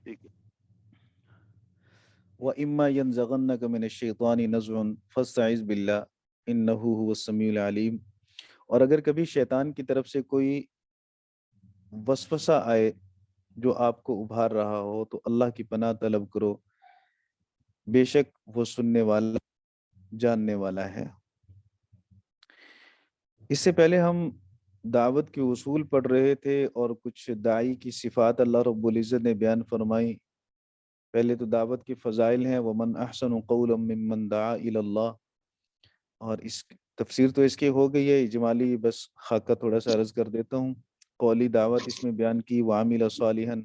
ٹھیک ہے۔ وَإِمَّا يَنزَغَنَّكَ مِنَ الشَّيْطَانِ نَزْغٌ فَاسْتَعِذْ بِاللَّهِ إِنَّهُ هُوَ السَّمِيعُ الْعَلِيمُ۔ اور اگر کبھی شیطان کی طرف سے کوئی وسوسہ آئے جو آپ کو ابھار رہا ہو تو اللہ کی پناہ طلب کرو، بے شک وہ سننے والا جاننے والا ہے۔ اس سے پہلے ہم دعوت کے اصول پڑھ رہے تھے اور کچھ داعی کی صفات اللہ رب العزت نے بیان فرمائی۔ پہلے تو دعوت کے فضائل ہیں، وَمَنْ أَحْسَنُ قَوْلًا مِّمَّنْ دَعَا إِلَى اللَّهِ، اور اس تفسیر تو اس کی ہو گئی ہے اجمالی، بس خاکہ تھوڑا سا عرض کر دیتا ہوں۔ قولی دعوت اس میں بیان کی، وَعَمِلَ صَالِحًا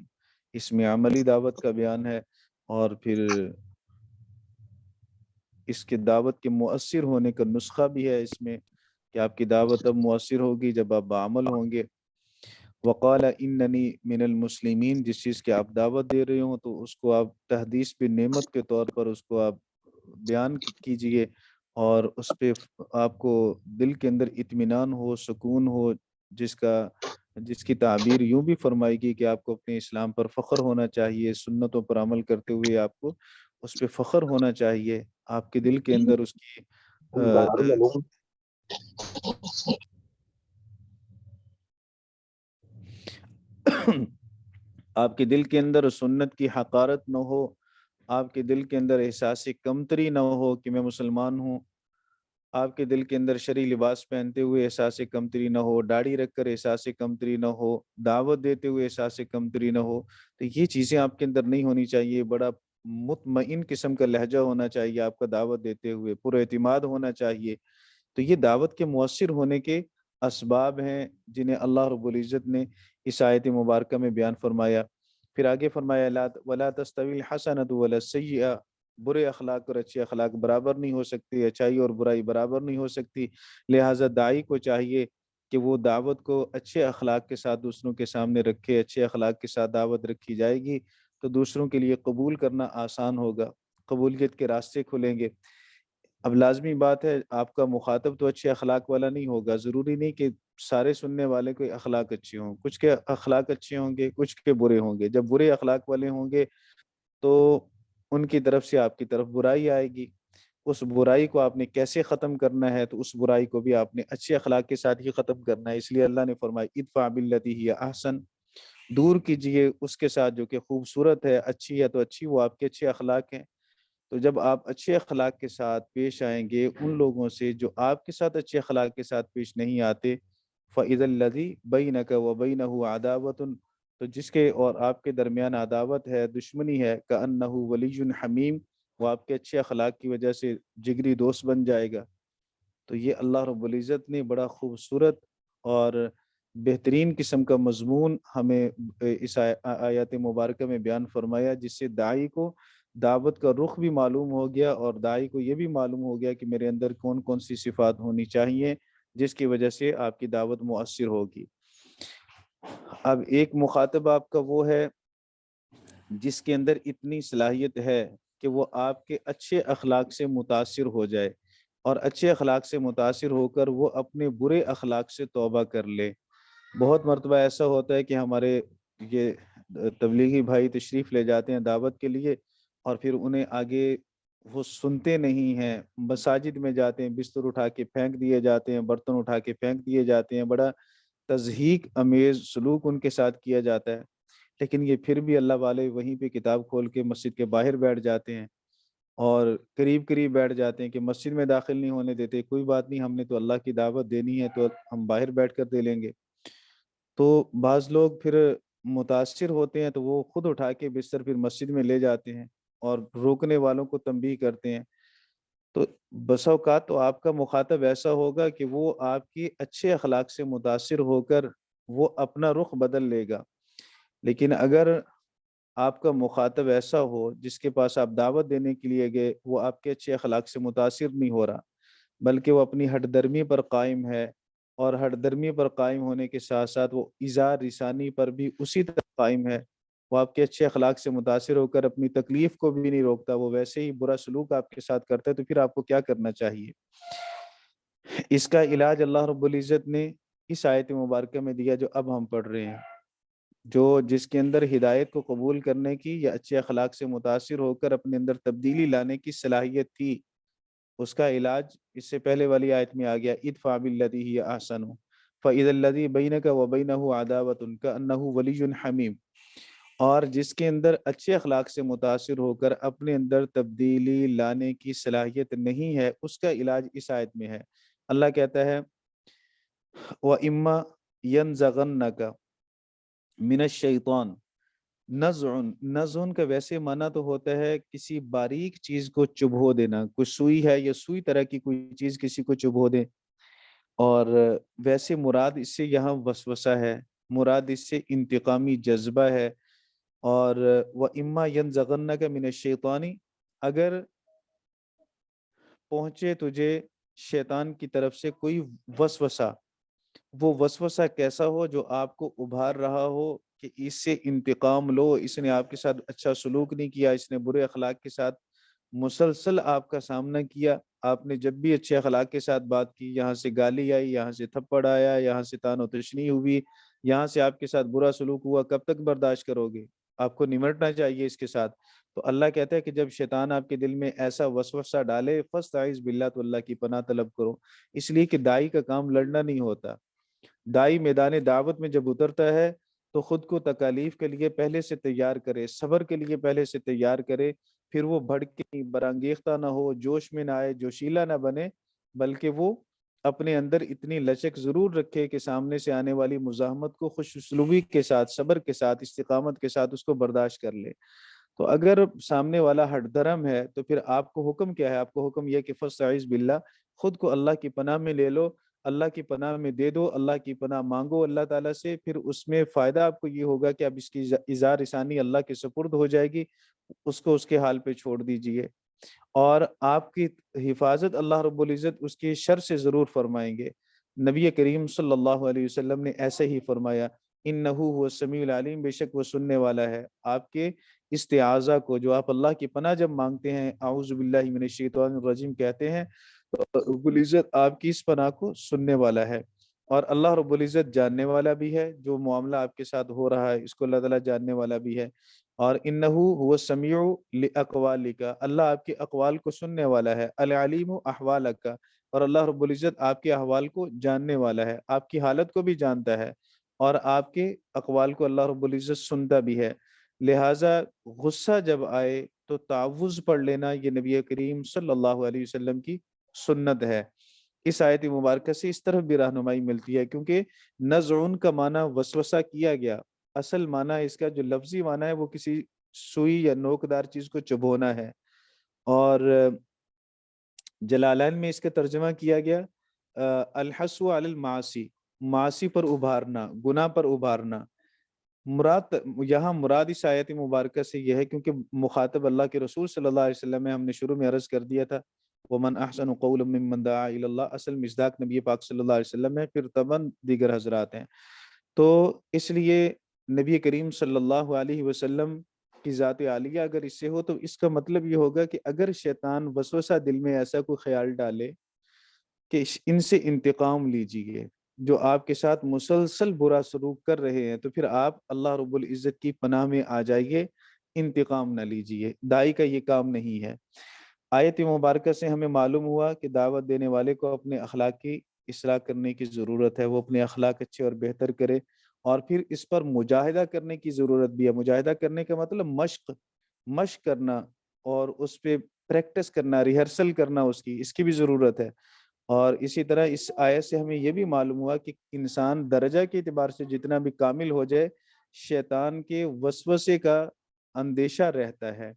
اس میں عملی دعوت کا بیان ہے، اور پھر اس کے دعوت کے مؤثر ہونے کا نسخہ بھی ہے اس میں کہ آپ کی دعوت اب مؤثر ہوگی جب آپ بعمل ہوں گے۔ وقال اننی من المسلمین، جس چیز کی آپ دعوت دے رہے ہوں تو اس کو آپ تحدیث بھی نعمت کے طور پر اس کو آپ بیان کیجئے، اور اس پہ آپ کو دل کے اندر اطمینان ہو، سکون ہو، جس کی تعبیر یوں بھی فرمائے گی کہ آپ کو اپنے اسلام پر فخر ہونا چاہیے، سنتوں پر عمل کرتے ہوئے آپ کو اس پہ فخر ہونا چاہیے، آپ کے دل کے اندر اس کی آپ کے دل کے اندر سنت کی حقارت نہ ہو، آپ کے دل کے اندر احساس کمتری نہ ہو کہ میں مسلمان ہوں، آپ کے دل کے اندر شرعی لباس پہنتے ہوئے احساس کمتری نہ ہو، داڑھی رکھ کر احساس کمتری نہ ہو، دعوت دیتے ہوئے احساس کمتری نہ ہو، تو یہ چیزیں آپ کے اندر نہیں ہونی چاہیے۔ بڑا مطمئن قسم کا لہجہ ہونا چاہیے آپ کا دعوت دیتے ہوئے، پر اعتماد ہونا چاہیے۔ تو یہ دعوت کے مؤثر ہونے کے اسباب ہیں جنہیں اللہ رب العزت نے اس آیت مبارکہ میں بیان فرمایا۔ پھر آگے فرمایا وَلَا تَسْتَوِي الْحَسَنَةُ وَلَا السَّيِّئَةُ، برے اخلاق اور اچھے اخلاق برابر نہیں ہو سکتی، اچھائی اور برائی برابر نہیں ہو سکتی، لہٰذا داعی کو چاہیے کہ وہ دعوت کو اچھے اخلاق کے ساتھ دوسروں کے سامنے رکھے۔ اچھے اخلاق کے ساتھ دعوت رکھی جائے گی تو دوسروں کے لیے قبول کرنا آسان ہوگا، قبولیت کے راستے کھلیں گے۔ اب لازمی بات ہے آپ کا مخاطب تو اچھے اخلاق والا نہیں ہوگا، ضروری نہیں کہ سارے سننے والے کے اخلاق اچھے ہوں، کچھ کے اخلاق اچھے ہوں گے، کچھ کے برے ہوں گے۔ جب برے اخلاق والے ہوں گے تو ان کی طرف سے آپ کی طرف برائی آئے گی، اس برائی کو آپ نے کیسے ختم کرنا ہے؟ تو اس برائی کو بھی آپ نے اچھے اخلاق کے ساتھ ہی ختم کرنا ہے۔ اس لیے اللہ نے فرمایا ادفع بالتی ہی احسن، دور کیجئے اس کے ساتھ جو کہ خوبصورت ہے، اچھی ہے، تو اچھی وہ آپ کے اچھے اخلاق ہیں۔ تو جب آپ اچھے اخلاق کے ساتھ پیش آئیں گے ان لوگوں سے جو آپ کے ساتھ اچھے اخلاق کے ساتھ پیش نہیں آتے، فَإِذَا الَّذِي بَيْنَكَ وَبَيْنَهُ عَدَاوَةٌ، تو جس کے اور آپ کے درمیان عداوت ہے، دشمنی ہے، كَأَنَّهُ وَلِيٌّ حَمِيمٌ، وہ آپ کے اچھے اخلاق کی وجہ سے جگری دوست بن جائے گا۔ تو یہ اللہ رب العزت نے بڑا خوبصورت اور بہترین قسم کا مضمون ہمیں اس آیات مبارکہ میں بیان فرمایا، جس سے داعی کو دعوت کا رخ بھی معلوم ہو گیا اور داعی کو یہ بھی معلوم ہو گیا کہ میرے اندر کون کون سی صفات ہونی چاہیے جس کی وجہ سے آپ کی دعوت مؤثر ہوگی۔ اب ایک مخاطب آپ کا وہ ہے جس کے اندر اتنی صلاحیت ہے کہ وہ آپ کے اچھے اخلاق سے متاثر ہو جائے، اور اچھے اخلاق سے متاثر ہو کر وہ اپنے برے اخلاق سے توبہ کر لے۔ بہت مرتبہ ایسا ہوتا ہے کہ ہمارے یہ تبلیغی بھائی تشریف لے جاتے ہیں دعوت کے لیے، اور پھر انہیں آگے وہ سنتے نہیں ہیں، مساجد میں جاتے ہیں بستر اٹھا کے پھینک دیے جاتے ہیں، برتن اٹھا کے پھینک دیے جاتے ہیں، بڑا تضحیک امیز سلوک ان کے ساتھ کیا جاتا ہے، لیکن یہ پھر بھی اللہ والے وہیں پہ کتاب کھول کے مسجد کے باہر بیٹھ جاتے ہیں اور قریب قریب بیٹھ جاتے ہیں کہ مسجد میں داخل نہیں ہونے دیتے، کوئی بات نہیں، ہم نے تو اللہ کی دعوت دینی ہے تو ہم باہر بیٹھ کر دے لیں گے۔ تو بعض لوگ پھر متاثر ہوتے ہیں تو وہ خود اٹھا کے بستر پھر مسجد میں لے جاتے ہیں اور روکنے والوں کو تنبیہ کرتے ہیں۔ تو بسا اوقات تو آپ کا مخاطب ایسا ہوگا کہ وہ آپ کی اچھے اخلاق سے متاثر ہو کر وہ اپنا رخ بدل لے گا، لیکن اگر آپ کا مخاطب ایسا ہو جس کے پاس آپ دعوت دینے کے لیے گئے وہ آپ کے اچھے اخلاق سے متاثر نہیں ہو رہا، بلکہ وہ اپنی ہٹ درمی پر قائم ہے، اور ہٹ درمی پر قائم ہونے کے ساتھ ساتھ وہ اظہار رسانی پر بھی اسی طرح قائم ہے، وہ آپ کے اچھے اخلاق سے متاثر ہو کر اپنی تکلیف کو بھی نہیں روکتا، وہ ویسے ہی برا سلوک آپ کے ساتھ کرتا ہے، تو پھر آپ کو کیا کرنا چاہیے؟ اس کا علاج اللہ رب العزت نے اس آیت مبارکہ میں دیا جو اب ہم پڑھ رہے ہیں۔ جو جس کے اندر ہدایت کو قبول کرنے کی یا اچھے اخلاق سے متاثر ہو کر اپنے اندر تبدیلی لانے کی صلاحیت تھی، اس کا علاج اس سے پہلے والی آیت میں آ گیا، ادفع باللتی ہی احسن فاذا الذی بینک وبینہ عداوۃ کانہ ولی حمیم۔ اور جس کے اندر اچھے اخلاق سے متاثر ہو کر اپنے اندر تبدیلی لانے کی صلاحیت نہیں ہے، اس کا علاج اس آیت میں ہے۔ اللہ کہتا ہے وَإِمَّا يَنزَغَنَّكَ مِنَ الشَّيْطَانِ نزعن کا ویسے معنی تو ہوتا ہے کسی باریک چیز کو چبھو دینا، کوئی سوئی ہے یا سوئی طرح کی کوئی چیز کسی کو چبھو دے، اور ویسے مراد اس سے یہاں وسوسہ ہے، مراد اس سے انتقامی جذبہ ہے۔ اور وَإِمَّا يَنزَغَنَّكَ مِنَ الشَّيْطَانِ، اگر پہنچے تجھے شیطان کی طرف سے کوئی وسوسہ، وہ وسوسہ کیسا ہو جو آپ کو ابھار رہا ہو کہ اس سے انتقام لو، اس نے آپ کے ساتھ اچھا سلوک نہیں کیا، اس نے برے اخلاق کے ساتھ مسلسل آپ کا سامنا کیا، آپ نے جب بھی اچھے اخلاق کے ساتھ بات کی یہاں سے گالی آئی، یہاں سے تھپڑ آیا، یہاں سے تان و تشنیع ہوئی، یہاں سے آپ کے ساتھ برا سلوک ہوا، کب تک برداشت کرو گے؟ آپ کو نمٹنا چاہیے اس کے ساتھ۔ تو اللہ کہتا ہے کہ جب شیطان آپ کے دل میں ایسا وسوسہ ڈالے فاستعذ باللہ، تو اللہ کی پناہ طلب کرو، اس لیے کہ داعی کا کام لڑنا نہیں ہوتا۔ دائی میدان دعوت میں جب اترتا ہے تو خود کو تکالیف کے لیے پہلے سے تیار کرے، صبر کے لیے پہلے سے تیار کرے، پھر وہ بھڑکے برانگیختہ نہ ہو، جوش میں نہ آئے، جوشیلا نہ بنے، بلکہ وہ اپنے اندر اتنی لچک ضرور رکھے کہ سامنے سے آنے والی مزاحمت کو خوش اسلوبی کے ساتھ، صبر کے ساتھ، استقامت کے ساتھ اس کو برداشت کر لے۔ تو اگر سامنے والا ہٹ درم ہے تو پھر آپ کو حکم کیا ہے؟ آپ کو حکم یہ کہ فاستعذ باللہ، خود کو اللہ کی پناہ میں لے لو، اللہ کی پناہ میں دے دو، اللہ کی پناہ مانگو اللہ تعالیٰ سے، پھر اس میں فائدہ آپ کو یہ ہوگا کہ اب اس کی اظہار ثانی اللہ کے سپرد ہو جائے گی، اس کو اس کے حال پہ چھوڑ دیجئے، اور آپ کی حفاظت اللہ رب العزت اس کی شر سے ضرور فرمائیں گے۔ نبی کریم صلی اللہ علیہ وسلم نے ایسے ہی فرمایا، انہو هو السمیع العلیم، بے شک وہ سننے والا ہے آپ کے استعاذہ کو، جو آپ اللہ کی پناہ جب مانگتے ہیں، اعوذ باللہ من الشیطان الرجیم کہتے ہیں، تو رب العزت آپ کی اس پناہ کو سننے والا ہے، اور اللہ رب العزت جاننے والا بھی ہے، جو معاملہ آپ کے ساتھ ہو رہا ہے اس کو اللہ تعالیٰ جاننے والا بھی ہے۔ اور انہو هو السمیع لاقوالک، اللہ آپ کے اقوال کو سننے والا ہے، العلیم احوالک، اور اللہ رب العزت آپ کے احوال کو جاننے والا ہے، آپ کی حالت کو بھی جانتا ہے، اور آپ کے اقوال کو اللہ رب العزت سنتا بھی ہے۔ لہٰذا غصہ جب آئے تو تعوذ پڑھ لینا یہ نبی کریم صلی اللہ علیہ وسلم کی سنت ہے۔ اس آیت مبارکہ سے اس طرف بھی رہنمائی ملتی ہے، کیونکہ نزعن کا معنی وسوسہ کیا گیا، اصل معنی اس کا جو لفظی معنی ہے وہ کسی سوئی یا نوکدار چیز کو چبھونا ہے، اور جلالین میں اس کا ترجمہ کیا گیا الحث علی المعاصی، معاصی پر ابھارنا، گناہ پر ابھارنا۔ مراد یہاں مراد اس آیت مبارکہ سے یہ ہے، کیونکہ مخاطب اللہ کے رسول صلی اللہ علیہ وسلم ہے، ہم نے شروع میں عرض کر دیا تھا ومن احسن قولا ممن دعا الی اللہ، اصل مصداق نبی پاک صلی اللہ علیہ وسلم ہے، پھر تباً دیگر حضرات ہیں۔ تو اس لیے نبی کریم صلی اللہ علیہ وسلم کی ذات عالیہ اگر اس سے ہو تو اس کا مطلب یہ ہوگا کہ اگر شیطان وسوسہ دل میں ایسا کوئی خیال ڈالے کہ ان سے انتقام لیجیے، جو آپ کے ساتھ مسلسل برا سلوک کر رہے ہیں، تو پھر آپ اللہ رب العزت کی پناہ میں آ جائیے، انتقام نہ لیجیے، دائی کا یہ کام نہیں ہے۔ آیت مبارکہ سے ہمیں معلوم ہوا کہ دعوت دینے والے کو اپنے اخلاق کی اصلاح کرنے کی ضرورت ہے، وہ اپنے اخلاق اچھے اور بہتر کرے، اور پھر اس پر مجاہدہ کرنے کی ضرورت بھی ہے۔ مجاہدہ کرنے کا مطلب مشق کرنا، اور اس پہ پریکٹس کرنا، ریہرسل کرنا، اس کی بھی ضرورت ہے۔ اور اسی طرح اس آیت سے ہمیں یہ بھی معلوم ہوا کہ انسان درجہ کے اعتبار سے جتنا بھی کامل ہو جائے، شیطان کے وسوسے کا اندیشہ رہتا ہے۔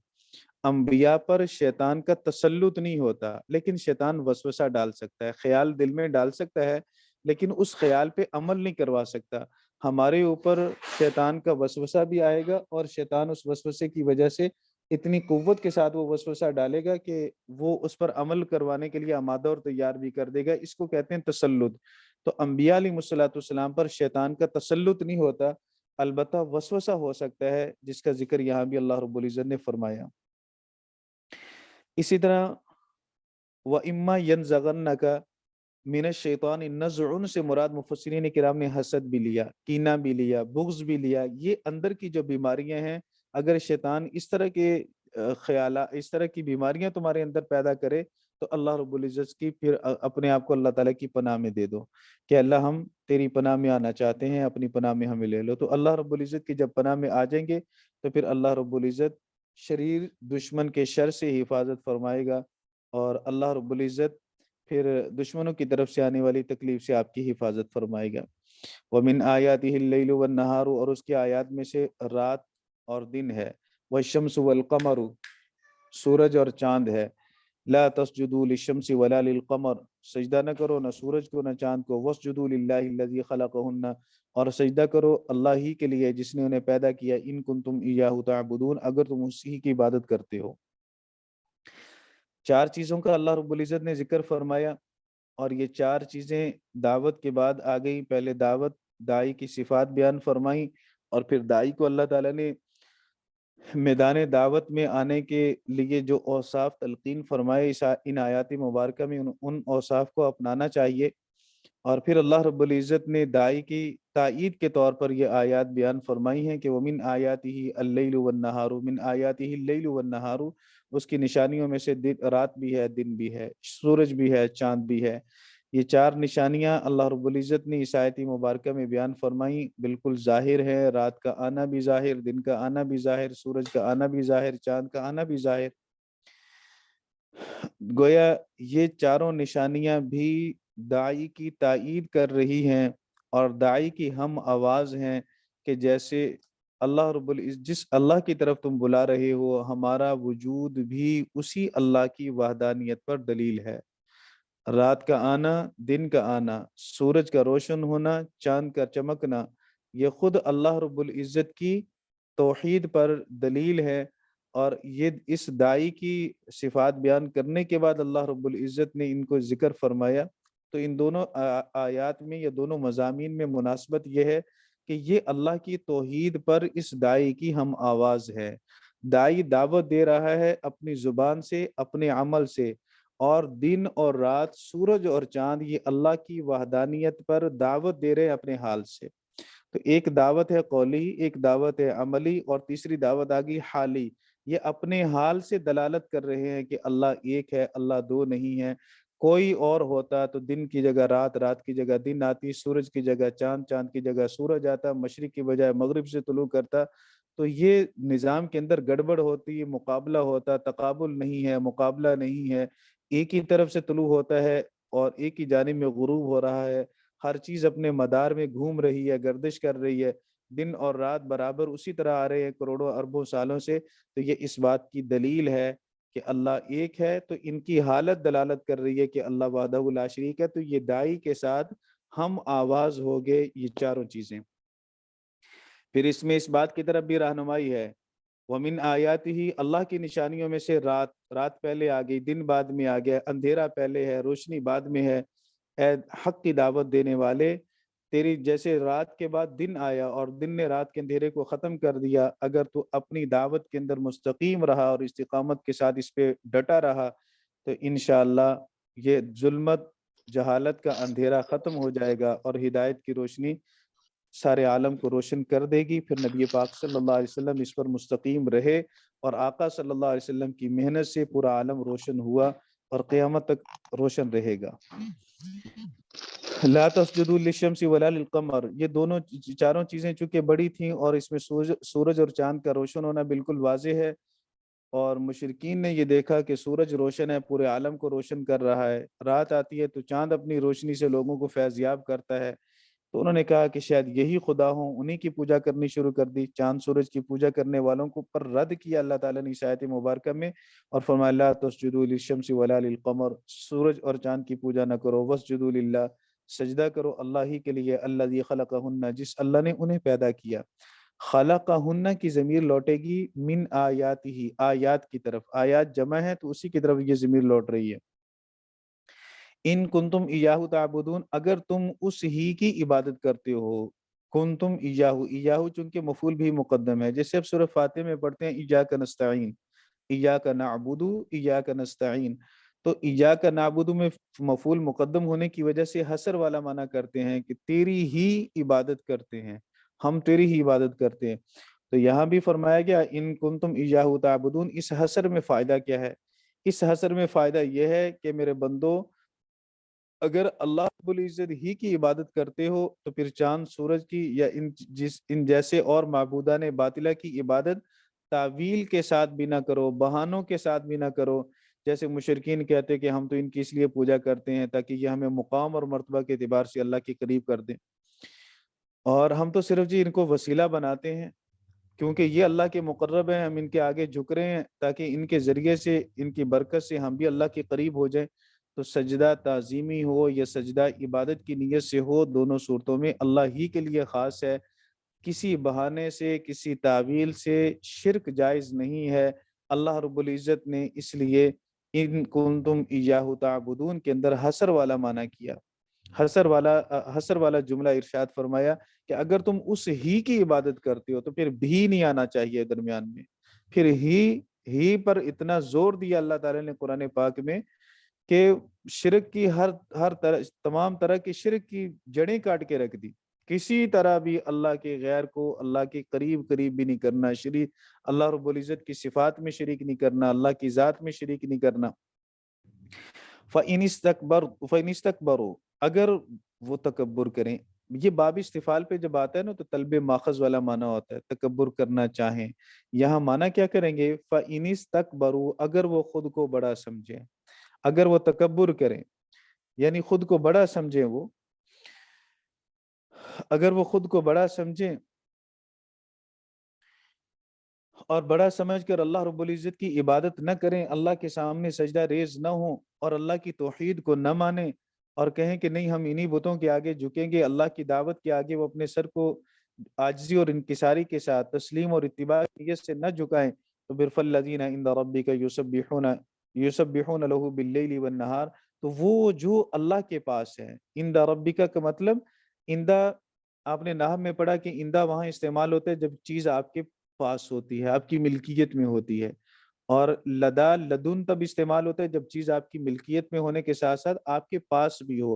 انبیاء پر شیطان کا تسلط نہیں ہوتا، لیکن شیطان وسوسہ ڈال سکتا ہے، خیال دل میں ڈال سکتا ہے، لیکن اس خیال پہ عمل نہیں کروا سکتا۔ ہمارے اوپر شیطان کا وسوسہ بھی آئے گا، اور شیطان اس وسوسے کی وجہ سے اتنی قوت کے ساتھ وہ وسوسہ ڈالے گا کہ وہ اس پر عمل کروانے کے لیے آمادہ اور تیار بھی کر دے گا، اس کو کہتے ہیں تسلط۔ تو انبیاء علیہ الصلوۃ والسلام پر شیطان کا تسلط نہیں ہوتا، البتہ وسوسہ ہو سکتا ہے، جس کا ذکر یہاں بھی اللہ رب العزت نے فرمایا۔ اسی طرح وَإِمَّا يَنزَغَنَّكَ من الشیطان نزع سے مراد مفسرین کرام نے حسد بھی لیا، کینہ بھی لیا، بغض بھی لیا۔ یہ اندر کی جو بیماریاں ہیں، اگر شیطان اس طرح کے خیالات، اس طرح کی بیماریاں تمہارے اندر پیدا کرے تو اللہ رب العزت کی پھر اپنے آپ کو اللہ تعالیٰ کی پناہ میں دے دو کہ اللہ ہم تیری پناہ میں آنا چاہتے ہیں، اپنی پناہ میں ہمیں لے لو۔ تو اللہ رب العزت کی جب پناہ میں آ جائیں گے تو پھر اللہ رب العزت شریر دشمن کے شر سے حفاظت فرمائے گا، اور اللہ رب العزت پھر دشمنوں کی طرف سے آنے والی تکلیف سے آپ کی حفاظت فرمائے گا۔ وَمِنْ آيَاتِهِ اللَّيْلُ وَالنَّهَارُ، اور اس کی آیات میں سے رات اور دن ہے۔ وَالشَّمْسُ وَالْقَمَرُ، سورج اور چاند ہے۔ لا تسجدوا للشمس ولا للقمر، سجدہ نہ کرو نہ سورج کو نہ چاند کو۔ واسجدوا للہ الذی خلقہن، اور سجدہ کرو اللہ ہی کے لیے جس نے انہیں پیدا کیا۔ ان کنتم ایاہ تعبدون، اگر تم اسی کی عبادت کرتے ہو۔ چار چیزوں کا اللہ رب العزت نے ذکر فرمایا، اور یہ چار چیزیں دعوت کے بعد آ گئی۔ پہلے دعوت، داعی کی صفات بیان فرمائی، اور پھر داعی کو اللہ تعالیٰ نے میدان دعوت میں آنے کے لیے جو اوصاف تلقین فرمائے، ان آیات مبارکہ میں ان اوصاف کو اپنانا چاہیے۔ اور پھر اللہ رب العزت نے داعی کی تائید کے طور پر یہ آیات بیان فرمائی ہیں کہ وَمِنْ آیَاتِهِ اللَّيْلُ وَالنَّهَارُ، من آیاتِهِ اللَّيْلُ وَالنَّهَارُ، اس کی نشانیوں میں سے رات بھی ہے، دن بھی ہے، سورج بھی ہے، چاند بھی ہے۔ یہ چار نشانیاں اللہ رب العزت نے اس آیت مبارکہ میں بیان فرمائیں، بالکل ظاہر ہے۔ رات کا آنا بھی ظاہر، دن کا آنا بھی ظاہر، سورج کا آنا بھی ظاہر، چاند کا آنا بھی ظاہر۔ گویا یہ چاروں نشانیاں بھی داعی کی تائید کر رہی ہیں، اور داعی کی ہم آواز ہیں کہ جیسے اللہ رب العزت، جس اللہ کی طرف تم بلا رہے ہو، ہمارا وجود بھی اسی اللہ کی وحدانیت پر دلیل ہے۔ رات کا آنا، دن کا آنا، سورج کا روشن ہونا، چاند کا چمکنا، یہ خود اللہ رب العزت کی توحید پر دلیل ہے۔ اور یہ اس داعی کی صفات بیان کرنے کے بعد اللہ رب العزت نے ان کو ذکر فرمایا۔ تو ان دونوں آیات میں یا دونوں مضامین میں مناسبت یہ ہے کہ یہ اللہ کی توحید پر اس داعی کی ہم آواز ہے۔ داعی دعوت دے رہا ہے اپنی زبان سے، اپنے عمل سے، اور دن اور رات، سورج اور چاند، یہ اللہ کی وحدانیت پر دعوت دے رہے ہیں اپنے حال سے۔ تو ایک دعوت ہے قولی، ایک دعوت ہے عملی، اور تیسری دعوت آ گئی حالی۔ یہ اپنے حال سے دلالت کر رہے ہیں کہ اللہ ایک ہے، اللہ دو نہیں ہے۔ کوئی اور ہوتا تو دن کی جگہ رات، رات کی جگہ دن آتی، سورج کی جگہ چاند، چاند کی جگہ سورج آتا، مشرق کی بجائے مغرب سے طلوع کرتا۔ تو یہ نظام کے اندر گڑبڑ ہوتی، مقابلہ ہوتا، تقابل نہیں ہے، مقابلہ نہیں ہے، ایک ہی طرف سے طلوع ہوتا ہے اور ایک ہی جانب میں غروب ہو رہا ہے۔ ہر چیز اپنے مدار میں گھوم رہی ہے، گردش کر رہی ہے، دن اور رات برابر اسی طرح آ رہے ہیں کروڑوں اربوں سالوں سے۔ تو یہ اس بات کی دلیل ہے کہ اللہ ایک ہے۔ تو ان کی حالت دلالت کر رہی ہے کہ اللہ وحدہ لا شریک ہے۔ تو یہ داعی کے ساتھ ہم آواز ہو گئے یہ چاروں چیزیں۔ پھر اس میں اس بات کی طرف بھی رہنمائی ہے، وَمِنْ آیَاتِهِ، اللہ کی نشانیوں میں سے رات، رات پہلے آ گئی، دن بعد میں آ گیا، اندھیرا پہلے ہے، روشنی بعد میں ہے۔ اے حق کی دعوت دینے والے، تیری جیسے رات کے بعد دن آیا اور دن نے رات کے اندھیرے کو ختم کر دیا، اگر تو اپنی دعوت کے اندر مستقیم رہا اور استقامت کے ساتھ اس پہ ڈٹا رہا تو انشاءاللہ یہ ظلمت، جہالت کا اندھیرا ختم ہو جائے گا، اور ہدایت کی روشنی سارے عالم کو روشن کر دے گی۔ پھر نبی پاک صلی اللہ علیہ وسلم اس پر مستقیم رہے، اور آقا صلی اللہ علیہ وسلم کی محنت سے پورا عالم روشن ہوا اور قیامت تک روشن رہے گا۔ لا تسجدوا للشمس ولا للقمر، یہ دونوں چاروں چیزیں چونکہ بڑی تھیں، اور اس میں سورج اور چاند کا روشن ہونا بالکل واضح ہے، اور مشرکین نے یہ دیکھا کہ سورج روشن ہے، پورے عالم کو روشن کر رہا ہے، رات آتی ہے تو چاند اپنی روشنی سے لوگوں کو فیض یاب کرتا ہے، تو انہوں نے کہا کہ شاید یہی خدا ہوں، انہی کی پوجا کرنی شروع کر دی۔ چاند سورج کی پوجا کرنے والوں کو پر رد کیا اللہ تعالیٰ نے اس آیت مبارکہ میں، اور فرمایا لا تسجدوا للشمس ولا للقمر، سورج اور چاند کی پوجا نہ کرو، واسجدوا للہ، سجدہ کرو اللہ ہی کے لیے، الذی خلقہن، جس اللہ نے انہیں پیدا کیا۔ خلقہن کی ضمیر لوٹے گی من آیاتہ، آیات کی طرف، آیات جمع ہے تو اسی کی طرف یہ ضمیر لوٹ رہی ہے۔ ان کنتم ایاہ تعبدون، اگر تم اس ہی کی عبادت کرتے ہو، کنتم ایاہ، ایاہ چونکہ مفعول بھی مقدم ہے، جیسے اب سورہ فاتح میں پڑھتے ہیں ایاک نستعین، ایاک نعبد، ایاک نستعین، تو ایاک نعبد میں مفعول مقدم ہونے کی وجہ سے حصر والا معنی کرتے ہیں کہ تیری ہی عبادت کرتے ہیں، ہم تیری ہی عبادت کرتے ہیں۔ تو یہاں بھی فرمایا گیا ان کنتم ایاہ تعبدون، اس حصر میں فائدہ کیا ہے؟ اس حصر میں فائدہ یہ ہے کہ میرے بندو، اگر اللہ رب العزت ہی کی عبادت کرتے ہو تو پھر چاند سورج کی یا ان جیسے اور معبودان باطلہ کی عبادت تعویل کے ساتھ بھی نہ کرو، بہانوں کے ساتھ بھی نہ کرو۔ جیسے مشرکین کہتے کہ ہم تو ان کی اس لیے پوجا کرتے ہیں تاکہ یہ ہمیں مقام اور مرتبہ کے اعتبار سے اللہ کے قریب کر دیں، اور ہم تو صرف ان کو وسیلہ بناتے ہیں کیونکہ یہ اللہ کے مقرب ہیں، ہم ان کے آگے جھک رہے ہیں تاکہ ان کے ذریعے سے، ان کی برکت سے ہم بھی اللہ کے قریب ہو جائیں۔ تو سجدہ تعظیمی ہو یا سجدہ عبادت کی نیت سے ہو، دونوں صورتوں میں اللہ ہی کے لیے خاص ہے، کسی بہانے سے، کسی تعویل سے شرک جائز نہیں ہے۔ اللہ رب العزت نے اس لیے ان کنتم ایاہ تعبدون کے اندر حصر والا معنی کیا، حصر والا جملہ ارشاد فرمایا کہ اگر تم اس ہی کی عبادت کرتے ہو تو پھر بھی نہیں آنا چاہیے درمیان میں، پھر ہی پر اتنا زور دیا اللہ تعالیٰ نے قرآن پاک میں کہ شرک کی ہر طرح، تمام طرح کی شرک کی جڑیں کاٹ کے رکھ دی، کسی طرح بھی اللہ کے غیر کو اللہ کے قریب بھی نہیں کرنا، شریک اللہ رب العزت کی صفات میں شریک نہیں کرنا، اللہ کی ذات میں شریک نہیں کرنا۔ فَإِنِ اسْتَكْبَرُوا، اگر وہ تکبر کریں، یہ باب استفعال پہ جب آتا ہے نا تو طلب ماخذ والا معنی ہوتا ہے، تکبر کرنا چاہیں۔ یہاں معنی کیا کریں گے؟ فَإِنِ اسْتَكْبَرُوا، اگر وہ خود کو بڑا سمجھیں، اگر وہ تکبر کریں یعنی خود کو بڑا سمجھیں، اگر وہ خود کو بڑا سمجھیں اور بڑا سمجھ کر اللہ رب العزت کی عبادت نہ کریں، اللہ کے سامنے سجدہ ریز نہ ہوں اور اللہ کی توحید کو نہ مانیں اور کہیں کہ نہیں ہم انہی بتوں کے آگے جھکیں گے، اللہ کی دعوت کے آگے وہ اپنے سر کو عاجزی اور انکساری کے ساتھ تسلیم اور اتباع کی نیت سے نہ جھکائیں، تو پھر فالذین عند ربک یسبحون لہ باللیل والنہار، تو وہ جو اللہ کے پاس ہے، عند ربک کا مطلب عندہ، آپ نے نحو میں پڑھا کہ عندہ وہاں استعمال ہوتا ہے جب چیز آپ کے پاس ہوتی ہے، آپ کی ملکیت میں ہوتی ہے، اور لدا لدن تب استعمال ہوتا ہے جب چیز آپ کی ملکیت میں ہونے کے ساتھ ساتھ آپ کے پاس بھی ہو۔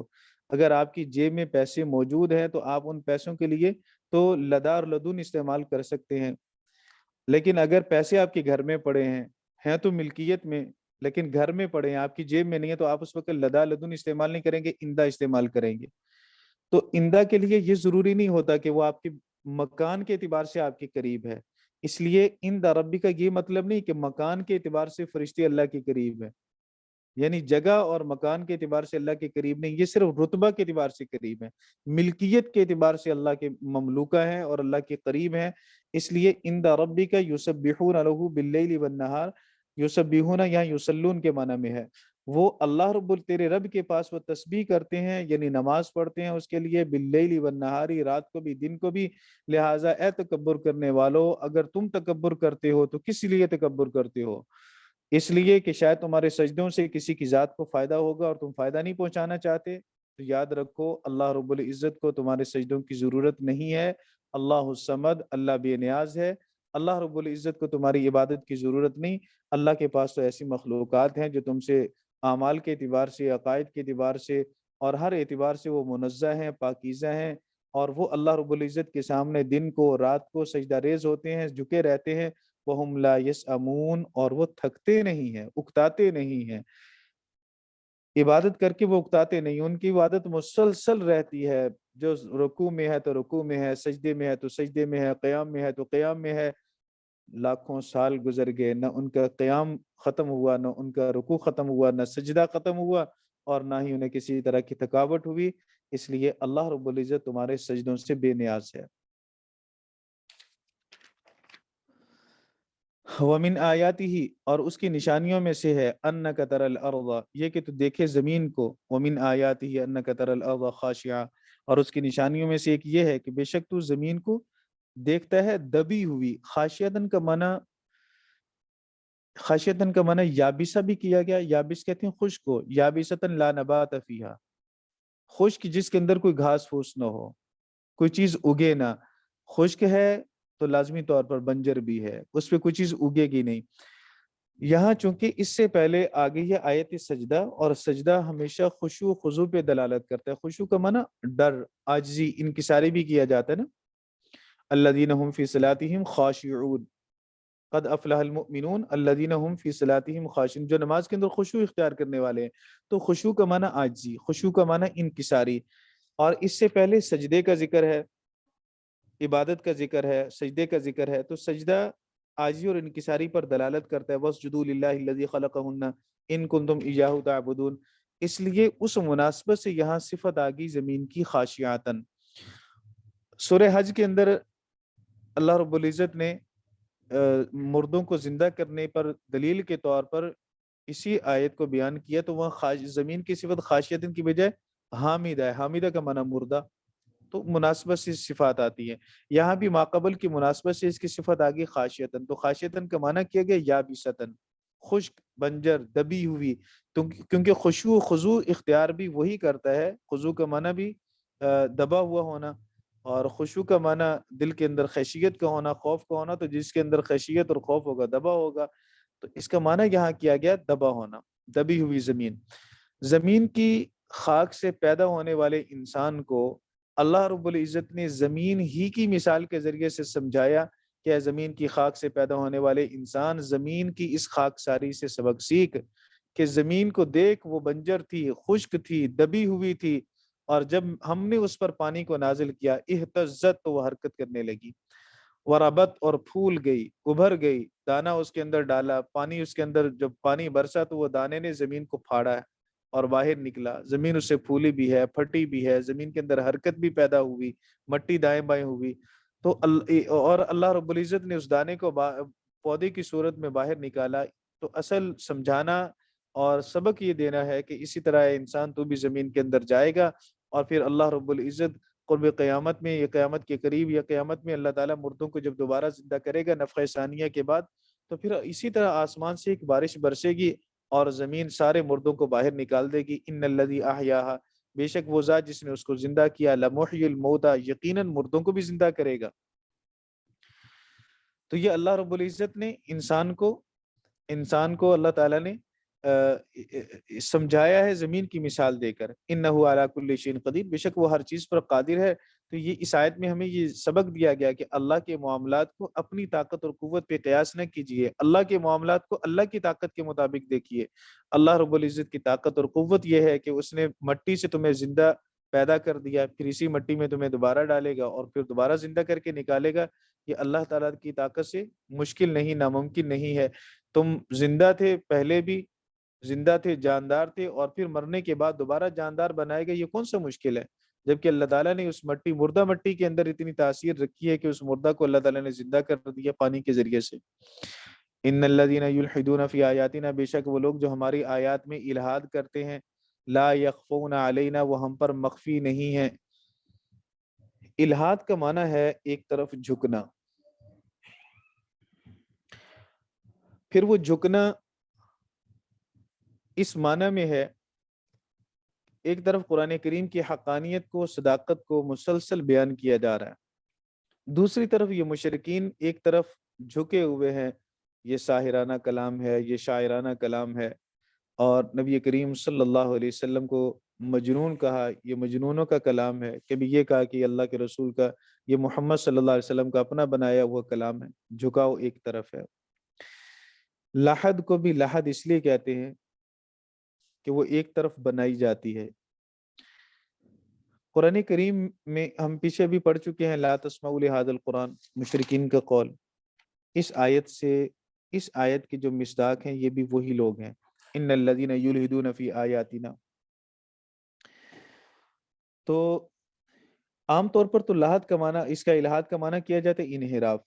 اگر آپ کی جیب میں پیسے موجود ہیں تو آپ ان پیسوں کے لیے تو لدا اور لدن استعمال کر سکتے ہیں، لیکن اگر پیسے آپ کے گھر میں پڑے ہیں تو ملکیت میں، لیکن گھر میں پڑے ہیں، آپ کی جیب میں نہیں ہے، تو آپ اس وقت لدا لدن استعمال نہیں کریں گے، اندہ استعمال کریں گے۔ تو اندہ کے لیے یہ ضروری نہیں ہوتا کہ وہ آپ کے مکان کے اعتبار سے آپ کے قریب ہے، اس لیے عند ربی کا یہ مطلب نہیں کہ مکان کے اعتبار سے فرشتے اللہ کے قریب ہے، یعنی جگہ اور مکان کے اعتبار سے اللہ کے قریب نہیں، یہ صرف رتبہ کے اعتبار سے قریب ہے، ملکیت کے اعتبار سے اللہ کے مملوکہ ہیں اور اللہ کے قریب ہیں۔ اس لیے عند ربک یسبحون لہ باللیل والنہار، یسبحون یہاں یصلون کے معنی میں ہے، وہ اللہ تیرے رب کے پاس وہ تسبیح کرتے ہیں، یعنی نماز پڑھتے ہیں اس کے لیے، باللیل والنہاری، رات کو بھی دن کو بھی۔ لہٰذا اے تکبر کرنے والو، اگر تم تکبر کرتے ہو تو کس لیے تکبر کرتے ہو؟ اس لیے کہ شاید تمہارے سجدوں سے کسی کی ذات کو فائدہ ہوگا اور تم فائدہ نہیں پہنچانا چاہتے، تو یاد رکھو اللہ رب العزت کو تمہارے سجدوں کی ضرورت نہیں ہے، اللہ الصمد، اللہ بے نیاز ہے، اللہ رب العزت کو تمہاری عبادت کی ضرورت نہیں۔ اللہ کے پاس تو ایسی مخلوقات ہیں جو تم سے اعمال کے اعتبار سے، عقائد کے اعتبار سے اور ہر اعتبار سے وہ منزہ ہیں، پاکیزہ ہیں، اور وہ اللہ رب العزت کے سامنے دن کو رات کو سجدہ ریز ہوتے ہیں، جھکے رہتے ہیں، وَهُمْ لَا يَسْأَمُونَ، اور وہ تھکتے نہیں ہیں، اکتاتے نہیں ہیں، عبادت کر کے وہ اکتاتے نہیں، ان کی عبادت مسلسل رہتی ہے، جو رکوع میں ہے تو رکوع میں ہے، سجدے میں ہے تو سجدے میں ہے، قیام میں ہے تو قیام میں ہے۔ لاکھوں سال گزر گئے، نہ ان کا قیام ختم ہوا، نہ ان کا رکوع ختم ہوا، نہ سجدہ ختم ہوا، اور نہ ہی انہیں کسی طرح کی تھکاوٹ ہوئی، اس لیے اللہ رب العزت تمہارے سجدوں سے بے نیاز ہے۔ وَمِنْ آیاتہ، اور اس کی نشانیوں میں سے ہے، اَنَّكَ تَرَى الْأَرْضَ، یہ کہ تو دیکھے زمین کو، وَمِنْ آیاتہ اَنَّكَ تَرَى الْأَرْضَ خَاشِعَةً، اور اس کی نشانیوں میں سے ایک یہ ہے کہ بے شک تو زمین کو دیکھتا ہے دبی ہوئی۔ خاشعتاً کا معنی یابسہ بھی کیا گیا، یابس کہتے ہیں خشک کو، یابسۃً لا نبات فیہا، خشک جس کے اندر کوئی گھاس پھوس نہ ہو، کوئی چیز اگے نہ، خشک ہے تو لازمی طور پر بنجر بھی ہے، اس پہ کوئی چیز اگے گی نہیں۔ یہاں چونکہ اس سے پہلے آگے یہ آیت سجدہ، اور سجدہ ہمیشہ خشوع و خضوع پہ دلالت کرتا ہے۔ خشوع کا معنی ڈر، عاجزی، انکساری بھی کیا جاتا ہے نا، الذین هم فی صلاتہم خاشعون، قد افلح المؤمنون الذین هم فی صلاتہم خاشعون، جو نماز کے اندر خشوع اختیار کرنے والے ہیں۔ تو خشوع کا معنی عاجزی، خشوع کا معنی انکساری، اور اس سے پہلے سجدے کا ذکر ہے، عبادت کا ذکر ہے، سجدے کا ذکر ہے، تو سجدہ عاجزی اور انکساری پر دلالت کرتا ہے۔ وَاسْجُدُوا لِلَّهِ الَّذِي خَلَقَهُنَّ إِن كُنتُمْ إِيَّاهُ تَعْبُدُونَ، اس لیے اس مناسبت سے یہاں صفت آ گئی زمین کی خاشعاتن۔ سورہ حج کے اندر اللہ رب العزت نے مردوں کو زندہ کرنے پر دلیل کے طور پر اسی آیت کو بیان کیا، تو وہاں زمین کی صفت خاشعتن کی بجائے حامدہ ہے۔ حامدہ کا معنی مردہ، تو مناسبت سے صفات آتی ہے۔ یہاں بھی ماقبل کی مناسبت سے اس کی صفت آگئی خاشعتن، تو خاشعتن کا معنی کیا گیا یابستن، خشک، بنجر، دبی ہوئی، کیونکہ خشوع و خضوع اختیار بھی وہی کرتا ہے۔ خضوع کا معنی بھی دبا ہوا ہونا، اور خشوع کا معنی دل کے اندر خشیت کا ہونا، خوف کا ہونا، تو جس کے اندر خشیت اور خوف ہوگا دبا ہوگا، تو اس کا معنی یہاں کیا گیا دبا ہونا، دبی ہوئی زمین۔ زمین کی خاک سے پیدا ہونے والے انسان کو اللہ رب العزت نے زمین ہی کی مثال کے ذریعے سے سمجھایا کہ اے زمین کی خاک سے پیدا ہونے والے انسان، زمین کی اس خاک ساری سے سبق سیکھ کہ زمین کو دیکھ، وہ بنجر تھی، خشک تھی، دبی ہوئی تھی، اور جب ہم نے اس پر پانی کو نازل کیا، اہتزت، تو وہ حرکت کرنے لگی، وربت، اور پھول گئی، ابھر گئی، دانا اس کے اندر ڈالا، پانی اس کے اندر جب پانی برسا تو وہ دانے نے زمین کو پھاڑا اور باہر نکلا، زمین اس سے پھولی بھی ہے، پھٹی بھی ہے، زمین کے اندر حرکت بھی پیدا ہوئی، مٹی دائیں بائیں ہوئی، تو اور اللہ رب العزت نے اس دانے کو پودے کی صورت میں باہر نکالا۔ تو اصل سمجھانا اور سبق یہ دینا ہے کہ اسی طرح انسان تو بھی زمین کے اندر جائے گا، اور پھر اللہ رب العزت قرب قیامت میں، یا قیامت کے قریب، یا قیامت میں اللہ تعالیٰ مردوں کو جب دوبارہ زندہ کرے گا نفخہ ثانیہ کے بعد، تو پھر اسی طرح آسمان سے ایک بارش برسے گی اور زمین سارے مردوں کو باہر نکال دے گی۔ ان الذی احیاھا، بے شک وہ ذات جس نے اس کو زندہ کیا، لمحی الموتى، یقیناً مردوں کو بھی زندہ کرے گا۔ تو یہ اللہ رب العزت نے انسان کو اللہ تعالیٰ نے سمجھایا ہے زمین کی مثال دے کر، انہ علی کل شیء قدیر، بے شک وہ ہر چیز پر قادر ہے۔ تو یہ اس آیت میں ہمیں یہ سبق دیا گیا کہ اللہ کے معاملات کو اپنی طاقت اور قوت پہ قیاس نہ کیجیے، اللہ کے معاملات کو اللہ کی طاقت کے مطابق دیکھیے۔ اللہ رب العزت کی طاقت اور قوت یہ ہے کہ اس نے مٹی سے تمہیں زندہ پیدا کر دیا، پھر اسی مٹی میں تمہیں دوبارہ ڈالے گا اور پھر دوبارہ زندہ کر کے نکالے گا۔ یہ اللہ تعالیٰ کی طاقت سے مشکل نہیں، ناممکن نہیں ہے۔ تم زندہ تھے پہلے بھی، زندہ تھے، جاندار تھے، اور پھر مرنے کے بعد دوبارہ جاندار بنائے گا، یہ کون سا مشکل ہے؟ جبکہ اللہ تعالیٰ نے اس مردہ مٹی کے اندر اتنی تاثیر رکھی ہے کہ اس مردہ کو اللہ تعالیٰ نے زندہ کر دیا پانی کے ذریعے سے۔ ان الذین یلحدون فی آیاتنا، بے شک وہ لوگ جو ہماری آیات میں الحاد کرتے ہیں، لا یخفون علینا، وہ ہم پر مخفی نہیں ہیں۔ الحاد کا معنی ہے ایک طرف جھکنا، پھر وہ جھکنا اس معنی میں ہے، ایک طرف قرآن کریم کی حقانیت کو، صداقت کو مسلسل بیان کیا جا رہا ہے، دوسری طرف یہ مشرکین ایک طرف جھکے ہوئے ہیں، یہ ساحرانہ کلام ہے، یہ شاعرانہ کلام ہے، اور نبی کریم صلی اللہ علیہ وسلم کو مجنون کہا، یہ مجنونوں کا کلام ہے۔ کبھی یہ کہا کہ اللہ کے رسول کا، یہ محمد صلی اللہ علیہ وسلم کا اپنا بنایا ہوا کلام ہے۔ جھکاؤ ایک طرف ہے۔ لحد کو بھی لحد اس لیے کہتے ہیں کہ وہ ایک طرف بنائی جاتی ہے۔ قرآن کریم میں ہم پیچھے بھی پڑھ چکے ہیں، لا تسمعوا لہذا القرآن، مشرکین کا قول۔ اس آیت کے جو مصداق ہیں یہ بھی وہی لوگ ہیں، ان الذین یلحدون فی آیاتنا۔ تو عام طور پر تو لحد کا معنی، اس کا الحاد کا معنی کیا جاتا ہے انحراف۔